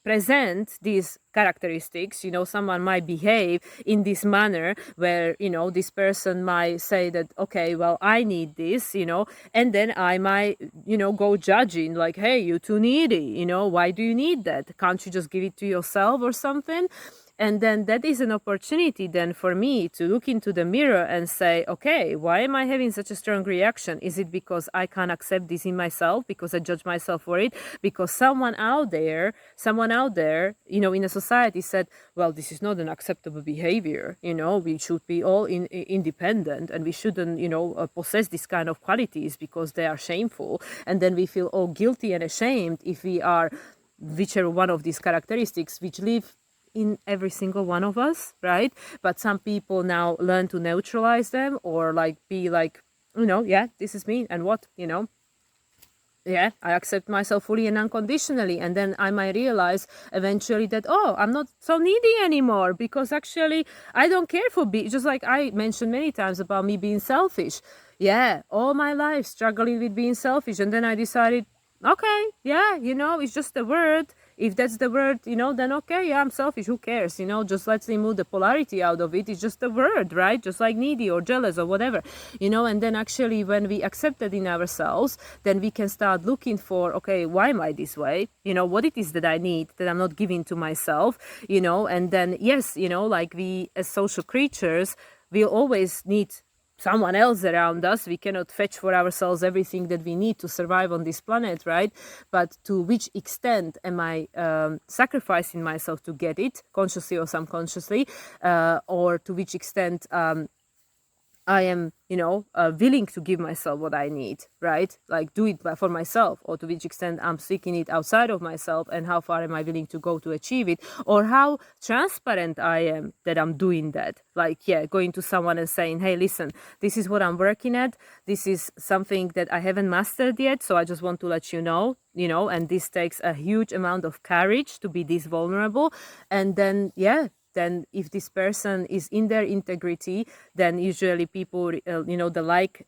present these characteristics. Someone might behave in this manner where this person might say that, okay, well, I need this, and then I might go judging, like, hey, you too needy, why do you need that? Can't you just give it to yourself or something? And then that is an opportunity then for me to look into the mirror and say, okay, why am I having such a strong reaction? Is it because I can't accept this in myself, because I judge myself for it, because someone out there, in a society said, well, this is not an acceptable behavior. We should be all independent and we shouldn't, possess this kind of qualities because they are shameful. And then we feel all guilty and ashamed if we are whichever one of these characteristics which live in every single one of us, right? But some people now learn to neutralize them, or be like, yeah, this is me, and what, yeah, I accept myself fully and unconditionally. And then I might realize eventually that, I'm not so needy anymore, because actually I don't care for just like I mentioned many times about me being selfish. Yeah, all my life struggling with being selfish. And then I decided, okay, yeah, it's just a word. If that's the word, then okay, yeah, I'm selfish. Who cares? Just let's remove the polarity out of it. It's just a word, right? Just like needy or jealous or whatever, and then actually when we accept it in ourselves, then we can start looking for, okay, why am I this way? What it is that I need that I'm not giving to myself, and then, yes, like we as social creatures, we'll always need someone else around us. We cannot fetch for ourselves everything that we need to survive on this planet, right? But to which extent am I sacrificing myself to get it, consciously or subconsciously, or to which extent I am, willing to give myself what I need, right? Like do it for myself, or to which extent I'm seeking it outside of myself, and how far am I willing to go to achieve it, or how transparent I am that I'm doing that. Like, yeah, going to someone and saying, hey, listen, this is what I'm working at. This is something that I haven't mastered yet. So I just want to let you know, and this takes a huge amount of courage to be this vulnerable. And then, yeah, then if this person is in their integrity, then usually people, the like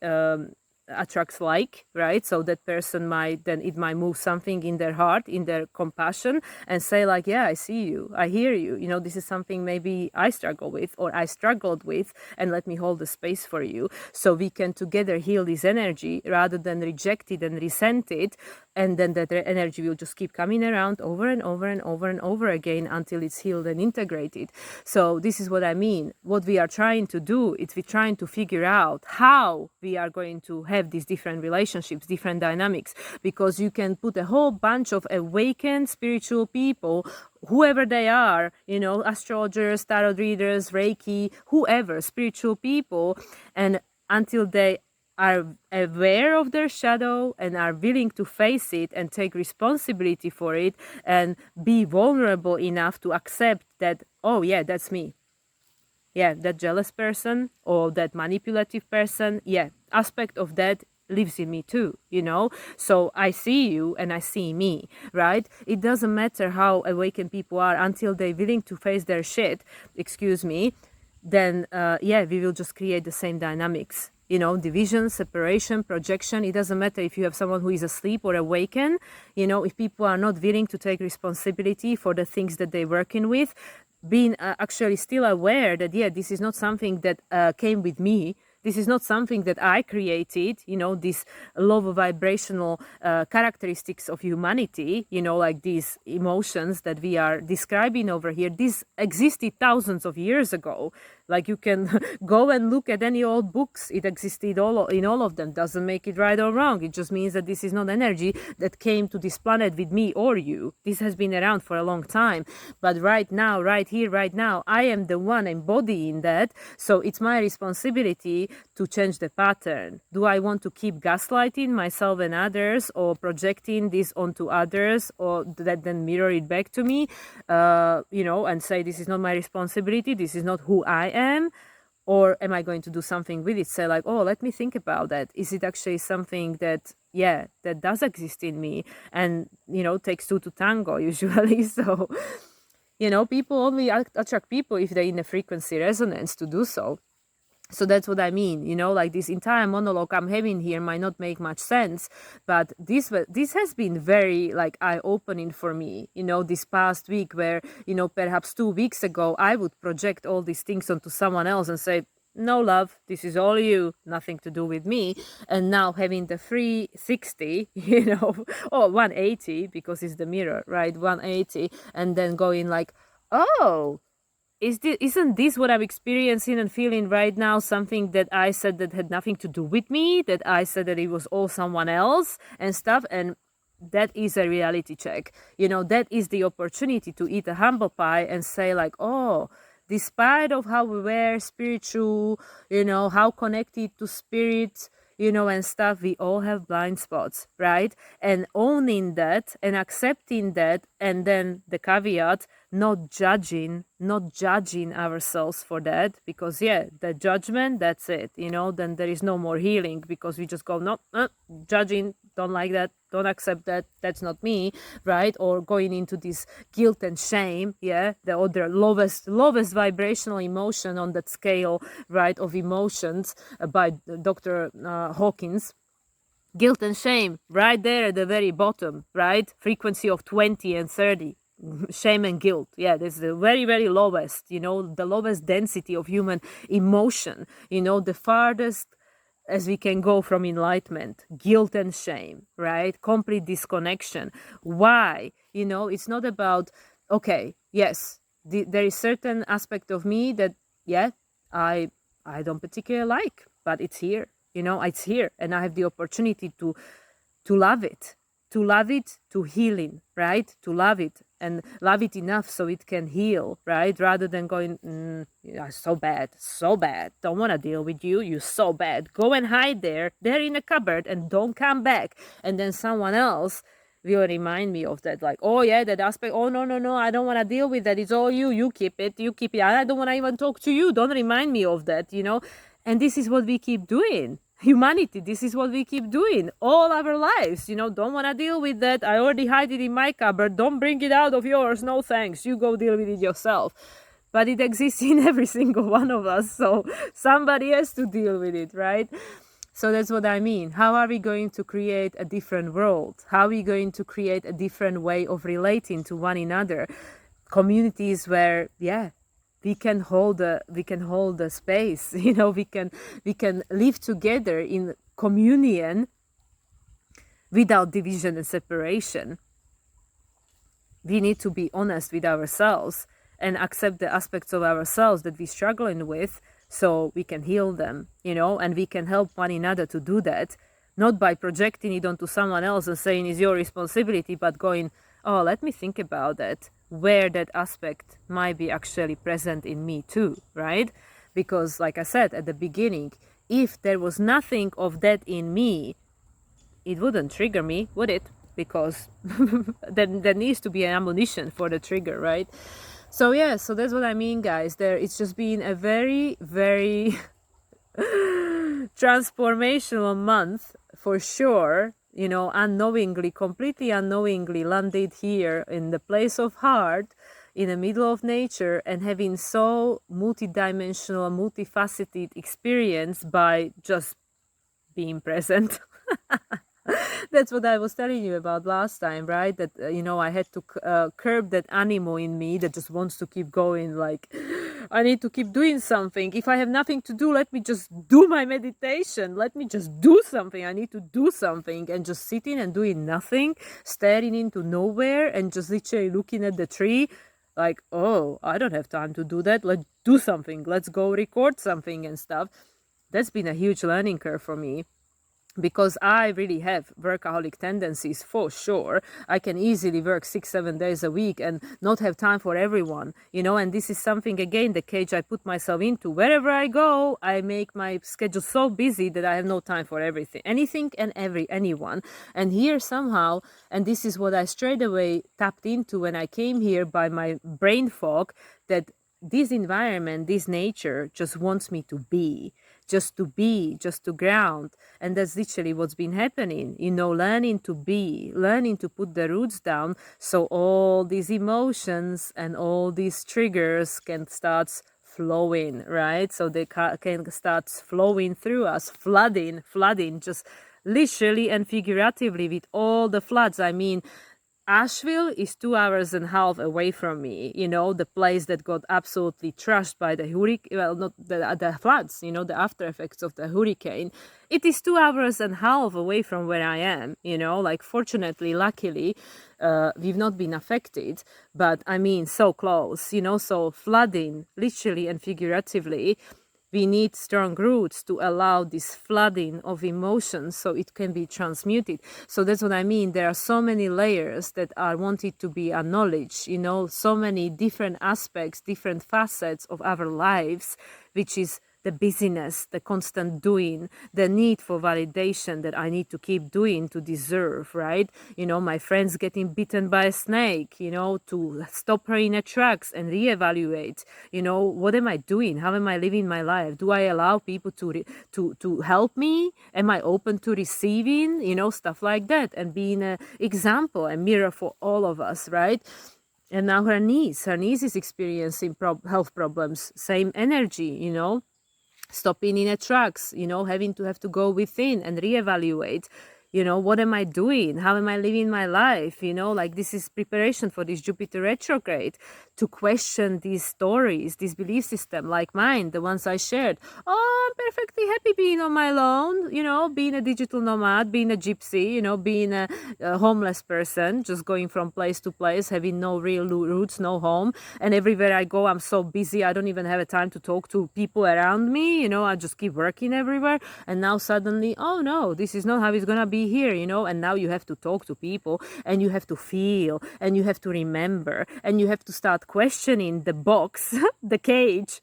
attracts like, right? So that person it might move something in their heart, in their compassion, and say like, yeah, I see you, I hear you, this is something maybe I struggle with or I struggled with, and let me hold the space for you, so we can together heal this energy rather than reject it and resent it. And then that energy will just keep coming around over and over and over and over again until it's healed and integrated. So this is what I mean. What we are trying to do is we're trying to figure out how we are going to have these different relationships, different dynamics, because you can put a whole bunch of awakened spiritual people, whoever they are, astrologers, tarot readers, Reiki, whoever, spiritual people, and until they are aware of their shadow and are willing to face it and take responsibility for it and be vulnerable enough to accept that, oh yeah, that's me. yeah, that jealous person or that manipulative person, yeah, aspect of that lives in me too, so I see you and I see me, right? It doesn't matter how awakened people are until they're willing to face their shit, excuse me, then yeah, we will just create the same dynamics, division, separation, projection. It doesn't matter if you have someone who is asleep or awakened, if people are not willing to take responsibility for the things that they're working with, being actually still aware that, yeah, this is not something that came with me. This is not something that I created, these low vibrational characteristics of humanity, like these emotions that we are describing over here. This existed thousands of years ago. Like you can go and look at any old books. It existed in all of them. Doesn't make it right or wrong. It just means that this is not energy that came to this planet with me or you. This has been around for a long time. But right now, right here, right now, I am the one embodying that. So it's my responsibility to change the pattern. Do I want to keep gaslighting myself and others, or projecting this onto others, or that then mirror it back to me, and say this is not my responsibility, this is not who I am? Or am I going to do something with it? Say like, oh, let me think about that. Is it actually something that, yeah, that does exist in me? And, takes two to tango usually. So, people only attract people if they're in a frequency resonance to do so. So that's what I mean, like this entire monologue I'm having here might not make much sense, but this has been very like eye-opening for me, this past week, where, perhaps 2 weeks ago, I would project all these things onto someone else and say, no, love, this is all you, nothing to do with me. And now having the 360, or 180, because it's the mirror, right? 180, and then going like, oh, isn't this what I'm experiencing and feeling right now? Something that I said that had nothing to do with me, that I said that it was all someone else and stuff. And that is a reality check. That is the opportunity to eat a humble pie and say like, oh, despite of how we were spiritual, how connected to spirit, and stuff, we all have blind spots, right? And owning that and accepting that, and then the caveat, not judging ourselves for that, because yeah, the judgment, that's it, then there is no more healing, because we just go, no, judging, don't like that, don't accept that, that's not me, right? Or going into this guilt and shame, yeah, the other lowest vibrational emotion on that scale, right, of emotions, by Dr. Hawkins. Guilt and shame, right there at the very bottom, right? Frequency of 20 and 30. Shame and guilt, yeah, this is the very, very lowest, the lowest density of human emotion, the farthest as we can go from enlightenment. Guilt and shame, right? Complete disconnection. Why? It's not about, okay, yes, there is certain aspect of me that, yeah, I don't particularly like, but it's here, it's here, and I have the opportunity to love it, to healing, right? To love it, and love it enough so it can heal, right? Rather than going, yeah, so bad, don't want to deal with you, you're so bad, go and hide there in a cupboard and don't come back. And then someone else will remind me of that, like, oh yeah, that aspect, oh no, I don't want to deal with that, it's all you keep it, I don't want to even talk to you, don't remind me of that, And this is what we keep doing. Humanity, this is what we keep doing all our lives, don't want to deal with that, I already hide it in my cupboard, don't bring it out of yours, no thanks, you go deal with it yourself. But it exists in every single one of us, so somebody has to deal with it, right? So that's what I mean. How are we going to create a different world? How are we going to create a different way of relating to one another? Communities where, yeah, we can hold the space, we can live together in communion without division and separation. We need to be honest with ourselves and accept the aspects of ourselves that we're struggling with, so we can heal them, and we can help one another to do that, not by projecting it onto someone else and saying it's your responsibility, but going, oh, let me think about that, where that aspect might be actually present in me too, right? Because like I said at the beginning, if there was nothing of that in me, it wouldn't trigger me, would it? Because then there needs to be an ammunition for the trigger, right? So yeah, so that's what I mean, guys. It's just been a very, very transformational month for sure. You know, unknowingly, completely unknowingly landed here in the place of heart, in the middle of nature, and having so multidimensional, multifaceted experience by just being present. That's what I was telling you about last time, right? That, you know, I had to curb that animal in me that just wants to keep going. Like, I need to keep doing something. If I have nothing to do, let me just do my meditation. Let me just do something. I need to do something. And just sitting and doing nothing, staring into nowhere, and just literally looking at the tree. Like, oh, I don't have time to do that. Let's do something. Let's go record something and stuff. That's been a huge learning curve for me, because I really have workaholic tendencies for sure. I can easily work 6-7 days a week and not have time for everyone, you know. And this is something, again, the cage I put myself into. Wherever I go, I make my schedule so busy that I have no time for anything and anyone. And here somehow, and this is what I straight away tapped into when I came here by my brain fog, that this environment, this nature just wants me to be, just to ground. And that's literally what's been happening, you know, learning to be, learning to put the roots down, so all these emotions and all these triggers can start flowing, right? So they can start flowing through us, flooding, just literally and figuratively with all the floods. I mean, Asheville is 2.5 hours away from me, you know, the place that got absolutely trashed by the hurricane, well, not the floods, you know, the after effects of the hurricane. It is 2.5 hours away from where I am, you know, like, fortunately, luckily, we've not been affected, but I mean, so close, you know, so flooding, literally and figuratively. We need strong roots to allow this flooding of emotions so it can be transmuted. So that's what I mean. There are so many layers that are wanted to be acknowledged, you know, so many different aspects, different facets of our lives, which is the busyness, the constant doing, the need for validation that I need to keep doing to deserve, right? You know, my friends getting bitten by a snake, you know, to stop her in her tracks and reevaluate, you know, what am I doing? How am I living my life? Do I allow people to help me? Am I open to receiving, you know, stuff like that, and being an example, a mirror for all of us, right? And now her niece is experiencing health problems, same energy, you know, stopping in her tracks, you know, having to go within and reevaluate, you know, what am I doing? How am I living my life? You know, like, this is preparation for this Jupiter retrograde, to question these stories, this belief system, like mine, the ones I shared. Oh, I'm perfectly happy being on my own, you know, being a digital nomad, being a gypsy, you know, being a homeless person, just going from place to place, having no real roots, no home. And everywhere I go, I'm so busy, I don't even have a time to talk to people around me, you know, I just keep working everywhere. And now suddenly, oh no, this is not how it's gonna be here, you know. And now you have to talk to people, and you have to feel, and you have to remember, and you have to start questioning the box, the cage,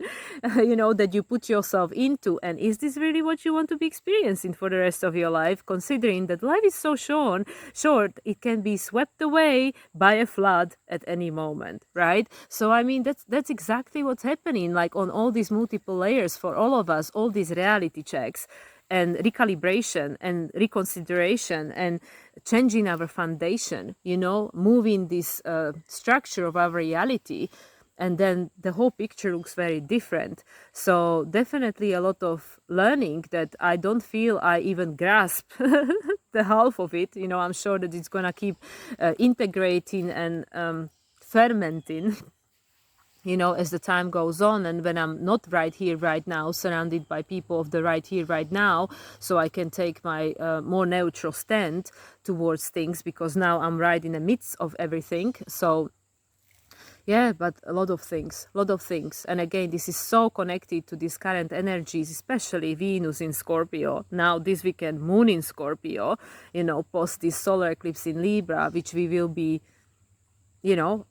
you know, that you put yourself into. And is this really what you want to be experiencing for the rest of your life, considering that life is so short, it can be swept away by a flood at any moment, right? So I mean, that's exactly what's happening, like, on all these multiple layers for all of us, all these reality checks and recalibration and reconsideration and changing our foundation, you know, moving this structure of our reality. And then the whole picture looks very different. So definitely a lot of learning that I don't feel I even grasp the half of it. You know, I'm sure that it's going to keep integrating and fermenting, you know, as the time goes on. And when I'm not right here, right now, surrounded by people of the right here, right now, so I can take my more neutral stand towards things, because now I'm right in the midst of everything. So yeah, but a lot of things. And again, this is so connected to these current energies, especially Venus in Scorpio. Now this weekend, Moon in Scorpio, you know, post this solar eclipse in Libra, which we will be, you know,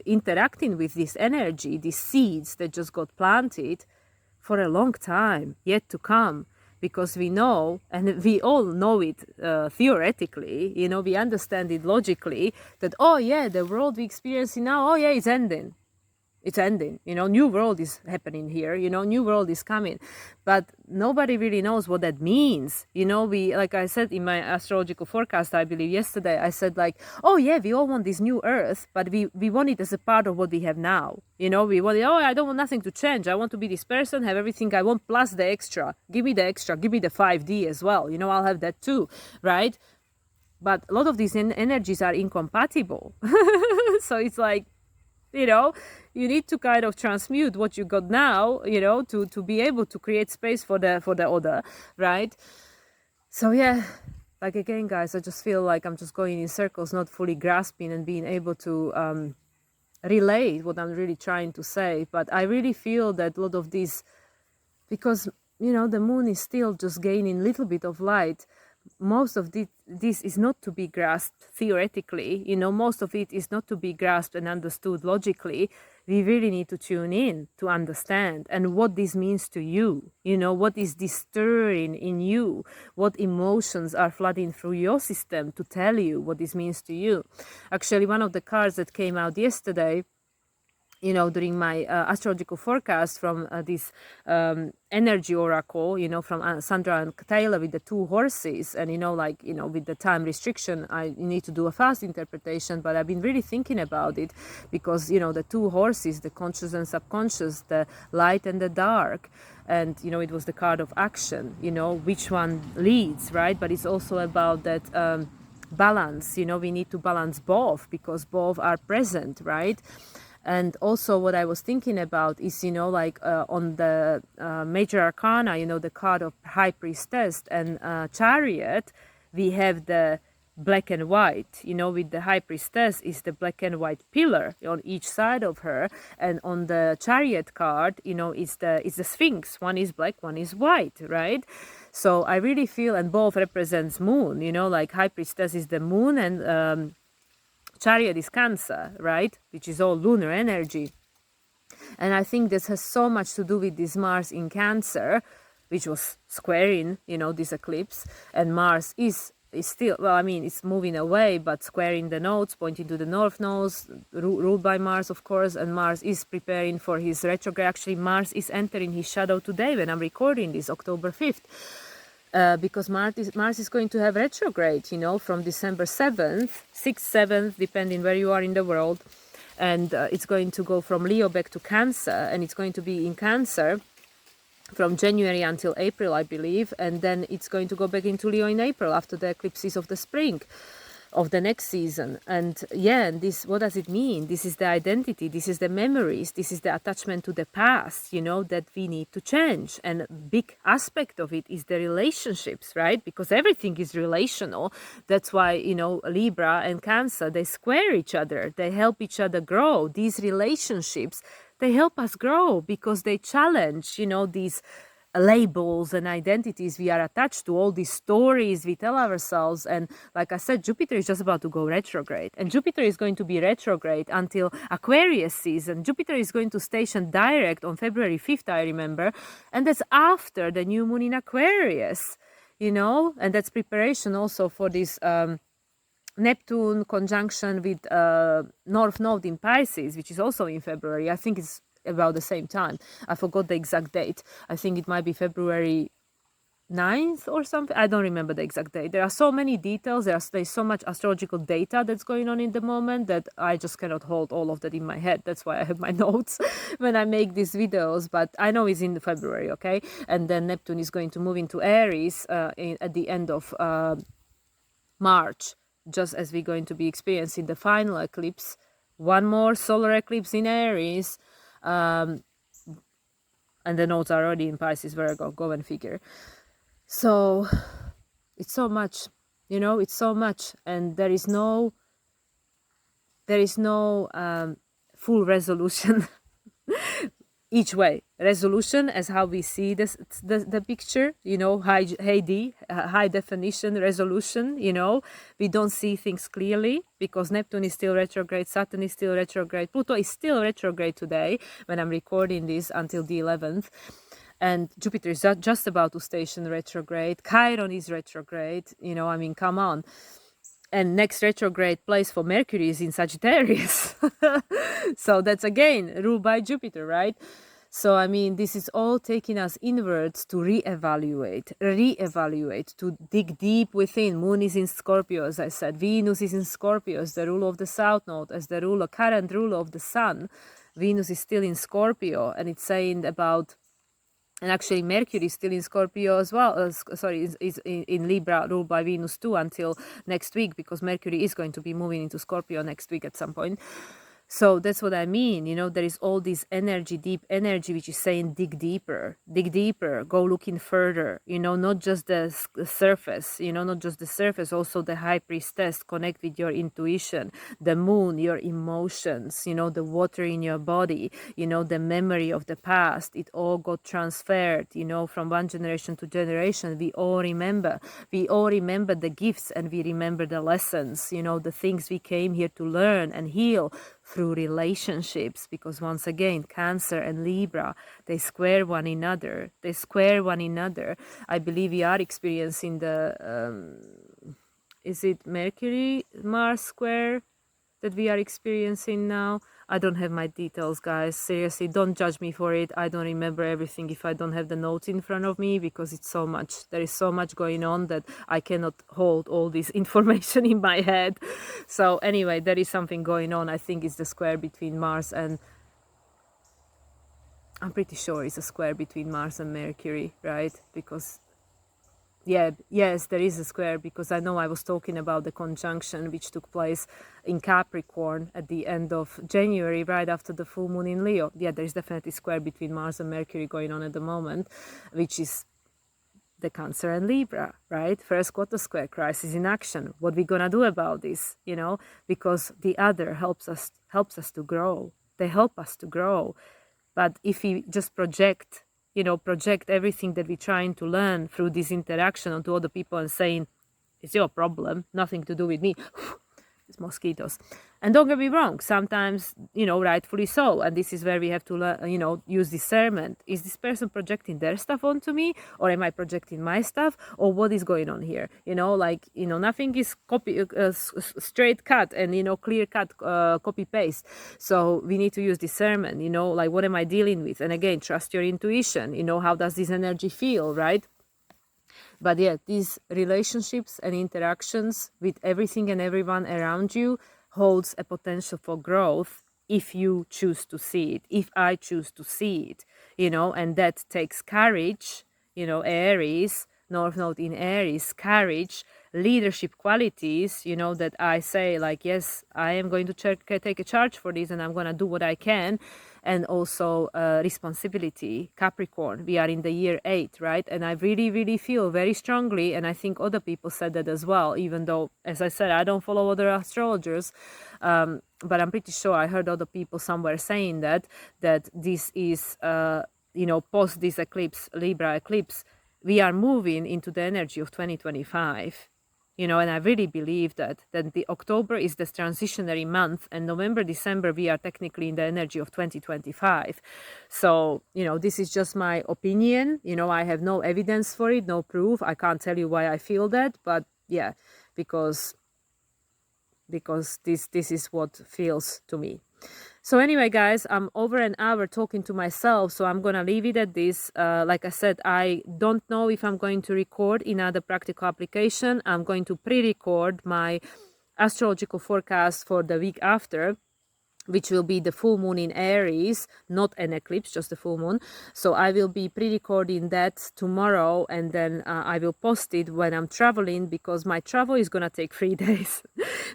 interacting with this energy, these seeds that just got planted for a long time yet to come. Because we know, and we all know it theoretically, you know, we understand it logically, that, oh yeah, the world we experience now, oh yeah, it's ending. it's ending, new world is happening here, new world is coming, but nobody really knows what that means. We, like I said in my astrological forecast, I believe yesterday, I said like, oh yeah, we all want this new earth, but we want it as a part of what we have now. We want it, oh, I don't want nothing to change, I want to be this person, have everything I want plus the extra, give me the extra, give me the 5D as well, I'll have that too, right? But a lot of these energies are incompatible. So it's like, you need to kind of transmute what you got now, to be able to create space for the other, right? So yeah, like again, guys, I just feel like I'm just going in circles, not fully grasping and being able to relate what I'm really trying to say. But I really feel that a lot of these, because the moon is still just gaining a little bit of light, most of this is not to be grasped theoretically, most of it is not to be grasped and understood logically. We really need to tune in to understand and what this means to you, what is this stirring in you, what emotions are flooding through your system to tell you what this means to you. Actually, one of the cards that came out yesterday, during my astrological forecast from this energy oracle, from Sandra and Taylor with the 2 horses, and with the time restriction, I need to do a fast interpretation, but I've been really thinking about it because the 2 horses, the conscious and subconscious, the light and the dark, and it was the card of action, which one leads, right? But it's also about that balance, we need to balance both because both are present, right? And also what I was thinking about is, on the major arcana, the card of High Priestess and Chariot, we have the black and white, with the High Priestess is the black and white pillar on each side of her. And on the Chariot card, is the Sphinx. One is black, one is white, right? So I really feel, and both represents moon, like High Priestess is the moon and Chariot is Cancer, right? Which is all lunar energy. And I think this has so much to do with this Mars in Cancer, which was squaring, this eclipse. And Mars is still, well, I mean, it's moving away, but squaring the nodes, pointing to the north nodes, ruled by Mars, of course. And Mars is preparing for his retrograde. Actually, Mars is entering his shadow today when I'm recording this, October 5th. Because Mars is going to have retrograde, from December 7th, 6th, 7th, depending where you are in the world. And it's going to go from Leo back to Cancer, and it's going to be in Cancer from January until April, I believe. And then it's going to go back into Leo in April after the eclipses of the spring of the next season. And yeah, and this, what does it mean? This is the identity, this is the memories, this is the attachment to the past, that we need to change. And a big aspect of it is the relationships, right? Because everything is relational. That's why, Libra and Cancer, they square each other, they help each other grow. These relationships, they help us grow because they challenge, these labels and identities we are attached to, all these stories we tell ourselves. And like I said, Jupiter is just about to go retrograde, and Jupiter is going to be retrograde until Aquarius season. Jupiter is going to station direct on February 5th, I remember, and that's after the new moon in Aquarius, and that's preparation also for this Neptune conjunction with North Node in Pisces, which is also in February. I think it's about the same time. I forgot the exact date. I think it might be February 9th or something. I don't remember the exact date. There are so many details. There's so much astrological data that's going on in the moment that I just cannot hold all of that in my head. That's why I have my notes when I make these videos. But I know it's in February, okay? And then Neptune is going to move into Aries at the end of March, just as we're going to be experiencing the final eclipse. One more solar eclipse in Aries. And the nodes are already in Pisces, Virgo, go and figure. So it's so much, it's so much, and there is no full resolution each way. Resolution as how we see this, the picture, high definition resolution, we don't see things clearly because Neptune is still retrograde, Saturn is still retrograde, Pluto is still retrograde today when I'm recording this until the 11th. And Jupiter is just about to station retrograde. Chiron is retrograde, come on. And next retrograde place for Mercury is in Sagittarius. So that's again ruled by Jupiter, right? So, I mean, this is all taking us inwards to reevaluate, to dig deep within. Moon is in Scorpio, as I said. Venus is in Scorpio as the ruler of the South Node, as the current ruler of the Sun. Venus is still in Scorpio, and it's saying about, and actually Mercury is still in Scorpio as well. Sorry, is in Libra, ruled by Venus too, until next week, because Mercury is going to be moving into Scorpio next week at some point. So that's what I mean, you know, there is all this energy, deep energy, which is saying dig deeper, go looking further, you know, not just the surface, you know, not just the surface, also the high priestess, connect with your intuition, the moon, your emotions, you know, the water in your body, you know, the memory of the past, it all got transferred, you know, from one generation to generation. We all remember the gifts, and we remember the lessons, you know, the things we came here to learn and heal through relationships, because once again, Cancer and Libra, they square one another. I believe we are experiencing the is it Mercury Mars square that we are experiencing now? I don't have my details, guys. Seriously, don't judge me for it. I don't remember everything if I don't have the notes in front of me, because it's so much. There is so much going on that I cannot hold all this information in my head. So anyway, there is something going on. I think it's the square between Mars and... I'm pretty sure it's a square between Mars and Mercury, right? Because... yes, there is a square, because I know I was talking about the conjunction which took place in Capricorn at the end of January, right after the full moon in Leo. Yeah, there is definitely a square between Mars and Mercury going on at the moment, which is the Cancer and Libra, right? First quarter square, crisis in action. What we gonna do about this, you know? Because the other helps us to grow. They help us to grow. But if we just project everything that we're trying to learn through this interaction onto other people and saying, it's your problem, nothing to do with me. It's mosquitoes. And don't get me wrong, sometimes, you know, rightfully so. And this is where we have to learn, you know, use discernment. Is this person projecting their stuff onto me, or am I projecting my stuff, or what is going on here? You know, like, you know, nothing is straight cut and, you know, clear cut, copy paste. So we need to use discernment, you know, like, what am I dealing with? And again, trust your intuition. You know, how does this energy feel, right? But yeah, these relationships and interactions with everything and everyone around you holds a potential for growth if you choose to see it, if I choose to see it, you know, and that takes courage, you know, Aries, North Node in Aries, courage, leadership qualities, you know, that I say like, yes, I am going to take a charge for this and I'm going to do what I can. And also responsibility, Capricorn, we are in the year 8, right? And I really feel very strongly, and I think other people said that as well, even though, as I said, I don't follow other astrologers, but I'm pretty sure I heard other people somewhere saying that this is, you know, post this eclipse, Libra eclipse, we are moving into the energy of 2025. You know, and I really believe that the October is the transitionary month, and November, December, we are technically in the energy of 2025. So, you know, this is just my opinion. You know, I have no evidence for it, no proof. I can't tell you why I feel that, but yeah, because this is what feels to me. So anyway, guys, I'm over an hour talking to myself, so I'm going to leave it at this. Like I said, I don't know if I'm going to record another practical application. I'm going to pre-record my astrological forecast for the week after, which will be the full moon in Aries, not an eclipse, just the full moon. So I will be pre-recording that tomorrow, and then I will post it when I'm traveling, because my travel is going to take 3 days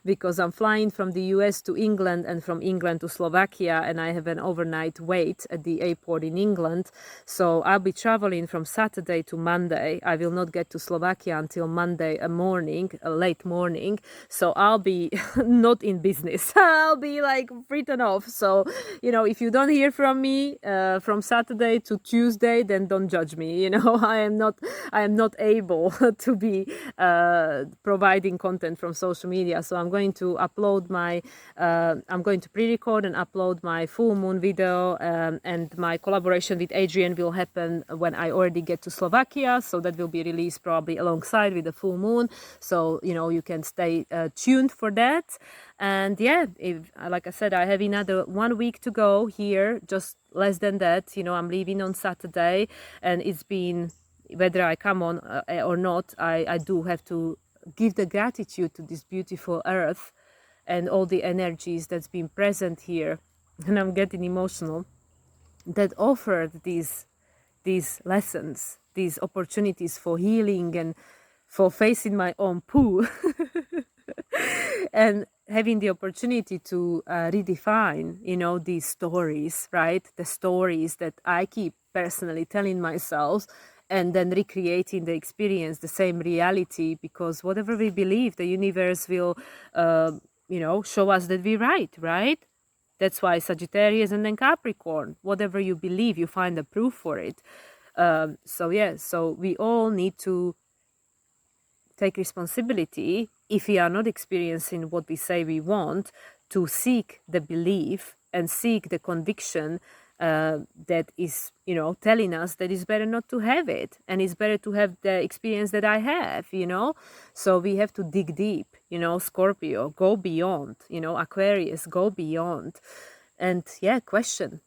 because I'm flying from the US to England and from England to Slovakia, and I have an overnight wait at the airport in England. So I'll be traveling from Saturday to Monday. I will not get to Slovakia until Monday morning, late morning. So I'll be not in business. I'll be like written off. So, you know, if you don't hear from me from Saturday to Tuesday, then don't judge me. You know, I am not able to be providing content from social media. So I'm going to upload my, I'm going to pre-record and upload my full moon video, and my collaboration with Adrian will happen when I already get to Slovakia. So that will be released probably alongside with the full moon. So, you know, you can stay tuned for that. And yeah, if, like I said, I have another 1 week to go here, just less than that. You know, I'm leaving on Saturday, and it's been, whether I come on or not, I do have to give the gratitude to this beautiful earth and all the energies that's been present here. And I'm getting emotional, that offered these lessons, these opportunities for healing and for facing my own poo. And having the opportunity to redefine, you know, these stories, right? The stories that I keep personally telling myself, and then recreating the experience, the same reality, because whatever we believe, the universe will, you know, show us that we're right? That's why Sagittarius and then Capricorn, whatever you believe, you find the proof for it. So yeah, so we all need to take responsibility if we are not experiencing what we say we want, to seek the belief and seek the conviction that is, you know, telling us that it's better not to have it, and it's better to have the experience that I have, you know. So we have to dig deep, you know. Scorpio, go beyond, you know. Aquarius, go beyond. And yeah, question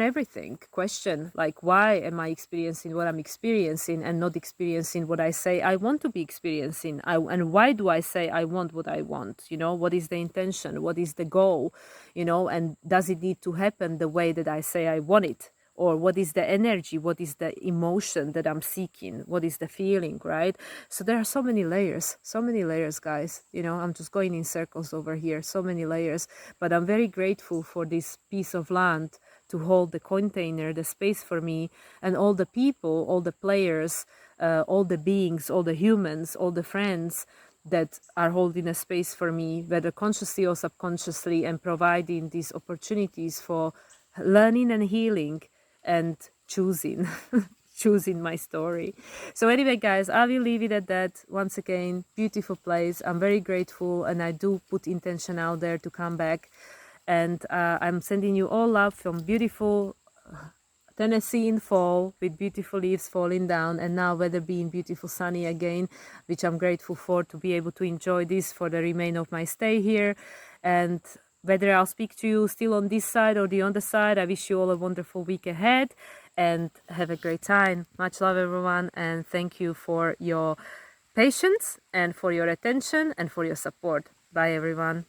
everything. Question, like, why am I experiencing what I'm experiencing and not experiencing what I say I want to be experiencing? And why do I say I want what I want? You know, what is the intention? What is the goal? You know, and does it need to happen the way that I say I want it? Or what is the energy? What is the emotion that I'm seeking? What is the feeling, right? So there are so many layers, guys. You know, I'm just going in circles over here, so many layers. But I'm very grateful for this piece of land to hold the container, the space for me, and all the people, all the players, all the beings, all the humans, all the friends that are holding a space for me, whether consciously or subconsciously, and providing these opportunities for learning and healing and choosing choosing my story. So anyway, guys, I will leave it at that. Once again, beautiful place. I'm very grateful, and I do put intention out there to come back. And I'm sending you all love from beautiful Tennessee in fall, with beautiful leaves falling down, and now weather being beautiful sunny again, which I'm grateful for, to be able to enjoy this for the remainder of my stay here. And whether I'll speak to you still on this side or the other side, I wish you all a wonderful week ahead and have a great time. Much love, everyone, and thank you for your patience and for your attention and for your support. Bye, everyone.